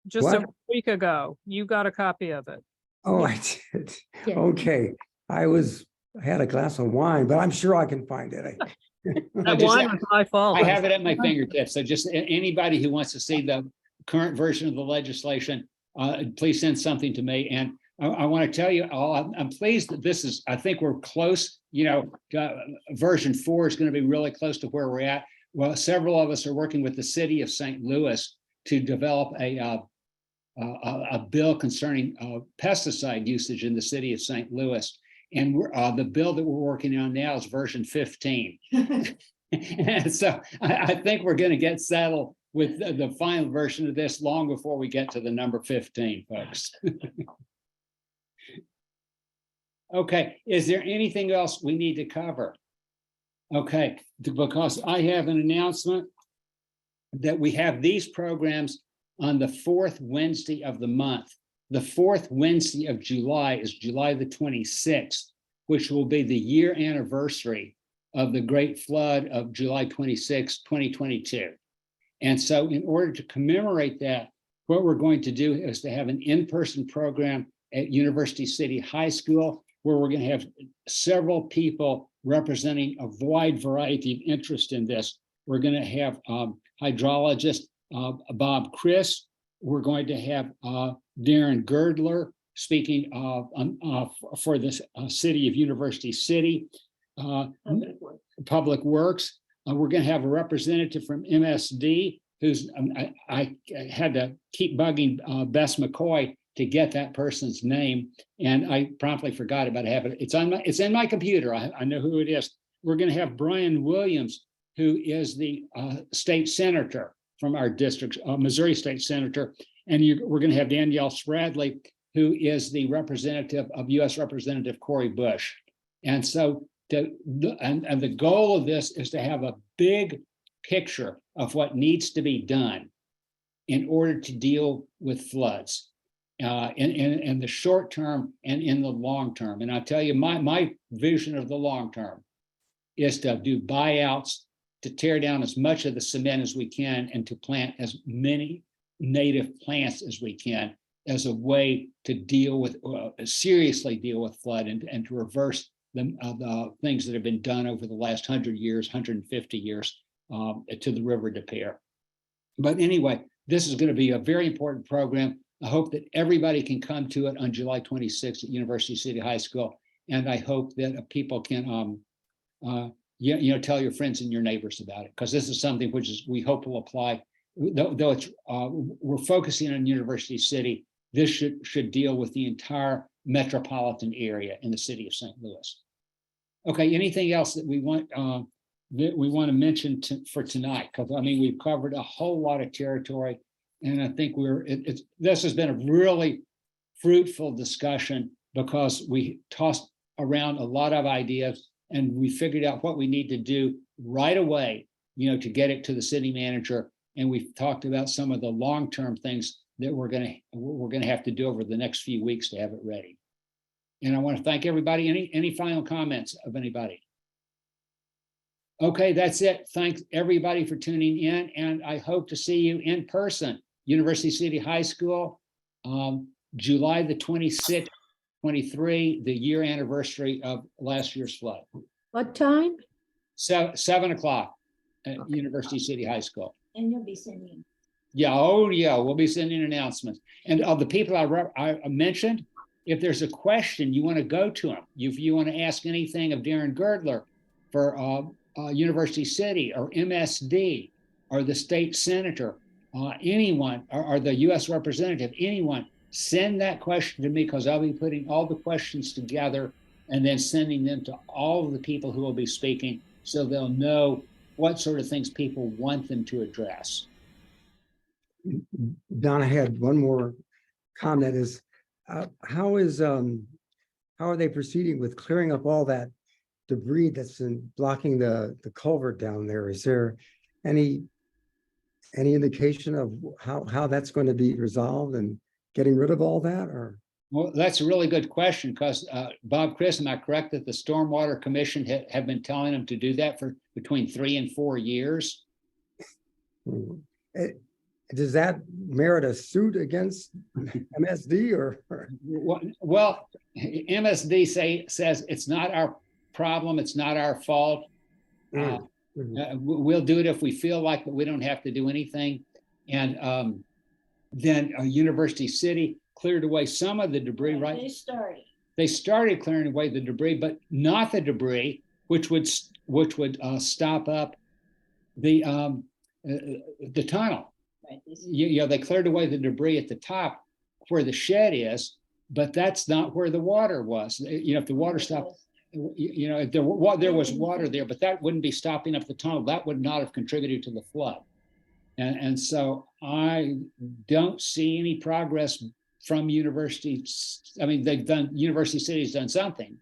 just a What? week ago. You got a copy of it. Oh, I did. Yeah. Okay. I had a glass of wine, but I'm sure I can find it. That wine was my fault. I have it at my fingertips. So just anybody who wants to see the current version of the legislation, please send something to me. And I want to tell you all, I'm pleased that I think we're close, version 4 is going to be really close to where we're at. Well, several of us are working with the city of St. Louis to develop a bill concerning pesticide usage in the city of St. Louis. And the bill that we're working on now is version 15. And so I think we're going to get settled with the final version of this long before we get to the number 15, folks. Okay, is there anything else we need to cover? Okay, because I have an announcement that we have these programs on the 4th Wednesday of the month. The 4th Wednesday of July is July the 26th, which will be the year anniversary of the Great Flood of July 26, 2022. And so in order to commemorate that, what we're going to do is to have an in-person program at University City High School, where we're going to have several people representing a wide variety of interest in this. We're going to have hydrologist Bob Chris. We're going to have Darren Girdler speaking for the city of University City. Public Works. We're going to have a representative from MSD, who's I had to keep bugging Bess McCoy to get that person's name, and I promptly forgot about having it. It's in my computer. I know who it is. We're going to have Brian Williams, who is the state senator from our district, Missouri state senator, and we're going to have Danielle Spradley, who is the representative of U.S. Representative Cori Bush. And so the goal of this is to have a big picture of what needs to be done in order to deal with floods. in the short term and in the long term. And I tell you, my vision of the long term is to do buyouts, to tear down as much of the cement as we can, and to plant as many native plants as we can, as a way to deal with, seriously deal with flood, and to reverse the things that have been done over the last 100 years, 150 years to the river de Pere. But anyway, this is going to be a very important program. I hope that everybody can come to it on July 26th at University City High School. And I hope that people can, tell your friends and your neighbors about it, because this is something which is, we hope will apply, though it's, we're focusing on University City. This should deal with the entire metropolitan area in the city of St. Louis. Okay, anything else that we want to mention for tonight? Because I mean, we've covered a whole lot of territory, and I think this has been a really fruitful discussion, because we tossed around a lot of ideas and we figured out what we need to do right away, to get it to the city manager. And we've talked about some of the long-term things that we're going to have to do over the next few weeks to have it ready. And I want to thank everybody. Any final comments of anybody? Okay, that's it. Thanks everybody for tuning in, and I hope to see you in person, University City High School, July the 26th, 23, the year anniversary of last year's flood. What time? 7 o'clock at University City High School. And you'll be sending. Yeah, oh yeah, we'll be sending announcements. And of the people I mentioned, if there's a question, you want to go to them. If you want to ask anything of Darren Girdler for University City, or MSD, or the state senator, anyone, or the U.S. representative, anyone, send that question to me, because I'll be putting all the questions together and then sending them to all of the people who will be speaking, so they'll know what sort of things people want them to address. Don, I had one more comment. Is how are they proceeding with clearing up all that debris that's been blocking the culvert down there? Is there any indication of how that's going to be resolved and getting rid of all that? Or well, that's a really good question, because Bob, Chris, am I correct that the Stormwater Commission have been telling them to do that for between 3 and 4 years? Does that merit a suit against MSD or? Well, MSD says it's not our problem, it's not our fault. We'll do it if we feel like that we don't have to do anything. And then University City cleared away some of the debris, right? They started clearing away the debris, but not the debris which would stop up the tunnel. Right. They cleared away the debris at the top where the shed is, but that's not where the water was. If the water stopped, if there was water there, but that wouldn't be stopping up the tunnel. That would not have contributed to the flood. And so I don't see any progress from universities. I mean, University City's done something,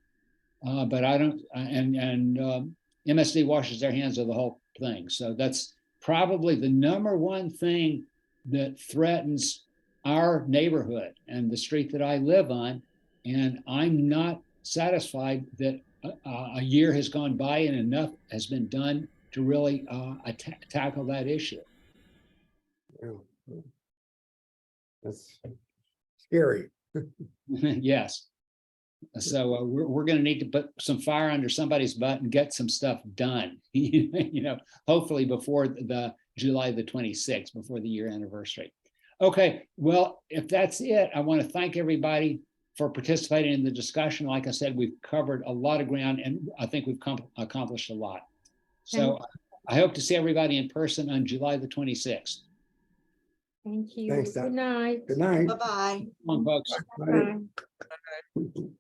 but I don't, and MSD washes their hands of the whole thing. So that's probably the number one thing that threatens our neighborhood and the street that I live on. And I'm not satisfied that a year has gone by and enough has been done to really tackle that issue. That's scary. Yes. So we're going to need to put some fire under somebody's butt and get some stuff done, hopefully before the July the 26th, before the year anniversary. Okay, well, if that's it, I want to thank everybody for participating in the discussion. Like I said, we've covered a lot of ground, and I think we've accomplished a lot. So I hope to see everybody in person on July the 26th. Thank you. Thanks, Don. Good night. Good night. Bye-bye. Come on, folks. Bye.